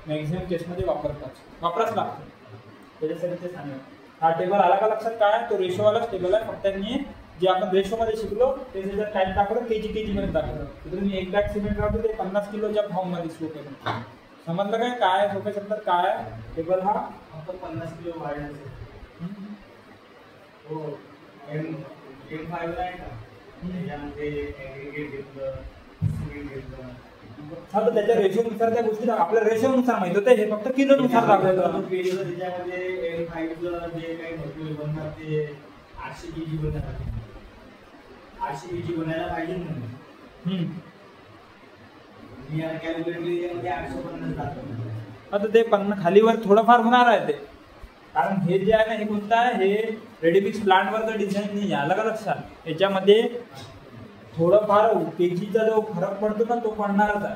मॅक्झिमम केसमध्ये वापराच लागतो. त्याच्यासाठी ते सांगा. हा टेबल आला का लक्षात, काय तो रेशोवालाच टेबल आहे. फक्त त्यांनी जे आपण रेशो मध्ये शिकलो ते जर टाईप दाखवलं केजी मध्ये दाखवलं. तर तुम्ही 1 बॅग सिमेंट राहतो ते 50 किलोच्या फॉर्म मध्ये स्लो केलं. समजलं काय, काय सोप्या शब्दात काय टेबल, हा फक्त 50 किलो वाढायचं. हो M5 ला आहे का, त्याच्यामध्ये ऍग्रीगेट घेतलं, सिमेंट घेतलं. हा, तर त्याच्या रेशोनुसार त्या गोष्टी आपल्या रेशोनुसार माहित होतं. हे फक्त किलोनुसार दाखवलं. त्याच्यामध्ये M5 जे काही मटेरियल बनणार ते 800 kg बनणार. 800 kg बनायला पाहिजे म्हणून मी आता कॅल्क्युलेट केल्यामध्ये 850 दाखवलं. आता ते खालीवर थोडंफार होणार आहे ते, कारण हे जे आहे ना, हे कोणतं आहे, हे रेडीमिक्स प्लांटवरचं डिझाईन नाही. आलं का लक्षात, याच्यामध्ये थोडंफार केजीचा जो फरक पडतो ना तो पडणारच आहे.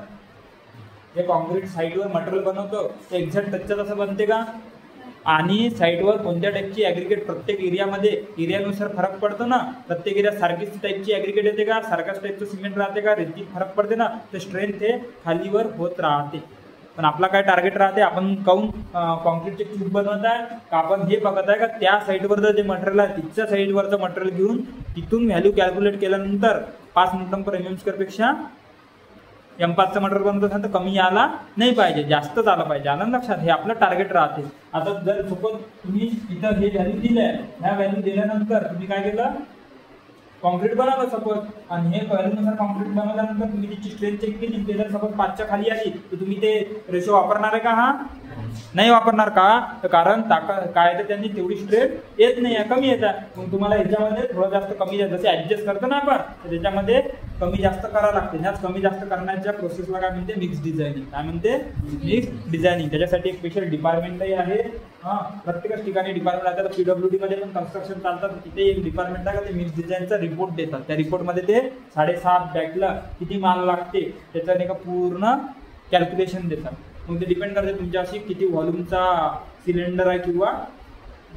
जे कॉन्क्रीट साईटवर मटेरियल बनवतो ते एक्झॅक्ट टचचं असं बनते का, आणि साईटवर कोणत्या टाईपची ॲग्रिगेट प्रत्येक एरियामध्ये एरियानुसार फरक पडतो ना. प्रत्येक एरिया सारखीच टाईपची ॲग्रिगेट येते का, सारखाच टाईपचं सिमेंट राहते का, रेतीत फरक पडते ना. ते स्ट्रेंथ हे खालीवर होत राहते. पण आपला काय टार्गेट राहते, आपण काऊन कॉन्क्रीटचे ट्यूब बनवत आहे का, आपण हे बघत आहे का त्या साईटवरचं जे मटेरियल आहे तिथच्या साईटवरचं मटेरियल घेऊन तिथून व्हॅल्यू कॅल्क्युलेट केल्यानंतर 5 Nm/mm² पेक्षा M5चं मटेरियल बनवत असेल तर कमी आला नाही पाहिजे, जास्तच आला पाहिजे. आलं लक्षात, हे आपलं टार्गेट राहते. आता जर सपोज तुम्ही इथं हे व्हॅल्यू दिले, ह्या व्हॅल्यू दिल्यानंतर तुम्ही काय केलं, कॉन्क्रीट बनवलं सपोज, आणि हे व्हॅल्यूनुसार कॉन्क्रीट बनवल्यानंतर तुम्ही त्याची स्ट्रेंथ चेक केली, ते जर सपोज 5च्या खाली आली तर तुम्ही ते रेशो वापरणार आहे का, हा नाही वापरणार का, तर कारण काय तर त्यांनी तेवढी स्ट्रेंथ येत नाही आहे, कमी येत आहे. मग तुम्हाला ह्याच्यामध्ये थोडं जास्त कमी जसे ऍडजस्ट करतो ना आपण, तर त्याच्यामध्ये कमी जास्त करावं लागते. ह्याच कमी जास्त करण्याच्या प्रोसेसला काय म्हणते, मिक्स डिझायनिंग. काय म्हणते, मिक्स डिझायनिंग. त्याच्यासाठी एक स्पेशल डिपार्टमेंटही आहे. प्रत्येकच ठिकाणी डिपार्टमेंट आहे. तर PWD मध्ये पण कन्स्ट्रक्शन चालतात, तिथे एक डिपार्टमेंट आहे का ते मिक्स डिझाईनचा रिपोर्ट देतात. त्या रिपोर्टमध्ये ते 7.5 बॅगला किती माल लागते त्याचं नाही का पूर्ण कॅल्क्युलेशन देतात. मग ते डिपेंड करते तुमच्याशी किती व्हॉल्यूमचा सिलेंडर आहे किंवा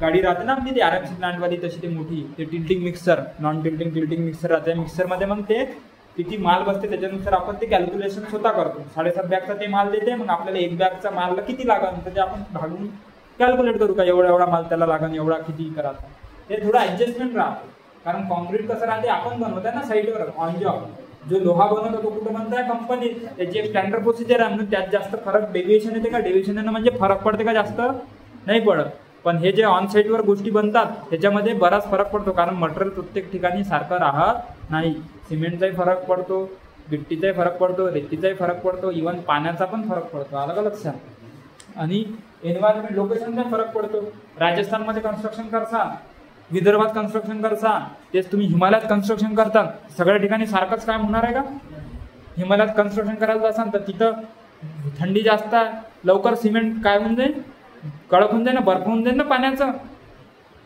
गाडी राहते ना आपली ती RMC प्लांटवाली, तशी ते मोठी ते tilting mixer, non tilting mixer राहते. मिक्सरमध्ये मग ते किती माल बसते त्याच्यानुसार आपण ते कॅल्क्युलेशन स्वतः करतो. 7.5 बॅगचा ते माल देते, मग आपल्याला 1 बॅगचा मालला किती लागेल तर ते आपण भागून कॅल्क्युलेट करू का, एवढा माल त्याला लागेल, एवढा किती करायचा. ते थोडं ऍडजस्टमेंट राहतं. कारण कॉन्क्रीट कसं राहते, आपण बनवतोय ना साईटवर ऑन जॉब. जो लोहा बनवतो तो कुठं बनताय, कंपनीत. त्याची एक स्टँडर्ड प्रोसिजर आहे, म्हणून त्यात जास्त फरक डेव्हिएशन येते का, डेव्हिएशन म्हणजे फरक पडते का, जास्त नाही पडत. पण हे जे ऑन साईटवर गोष्टी बनतात त्याच्यामध्ये बराच फरक पडतो, कारण मटेरियल प्रत्येक ठिकाणी सारखं राहत नाही. सिमेंटचाही फरक पडतो, गिट्टीचाही फरक पडतो, रेतीचाही फरक पडतो, इव्हन पाण्याचा पण फरक पडतो. आलं का लक्षात. आणि एन्व्हायरमेंट लोकेशनचा फरक पडतो. राजस्थानमध्ये कन्स्ट्रक्शन करसा, विदर्भात कन्स्ट्रक्शन करसा, तेच तुम्ही हिमालयात कन्स्ट्रक्शन करता, सगळ्या ठिकाणी सारखंच काय होणार आहे का. हिमालयात कन्स्ट्रक्शन करायला जासान तर तिथं थंडी जास्त आहे, लवकर सिमेंट काय होऊन जाईल, कडक होऊन जाईल ना, बर्फ होऊन जाईल ना, पाण्याचा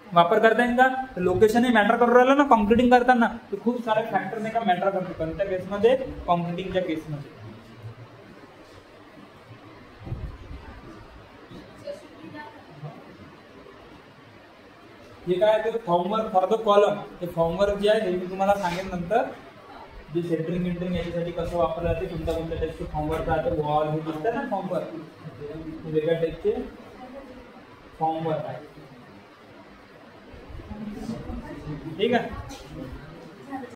वापर करता येईल का. लोकेशनही मॅटर करून राहिलं ना कॉन्क्रिटिंग करताना, तर खूप सारे फॅक्टर नाही का मॅटर करतो. कोणत्या केसमध्ये, कॉन्क्रिटिंगच्या केसमध्ये. हे काय ते फॉर्मवर फॉर द कॉलम, हे फॉर्मवर जे आहे हे मी तुम्हाला सांगेन नंतर. जे सेंटरिंग याच्यासाठी कसं वापरलं जाते, कोणत्या टाईपचे फॉर्मवर राहते, वॉल हे दिसतं ना फॉर्मवर, वेगळ्या टाईपचे फॉर्मवर आहे. ठीक आहे.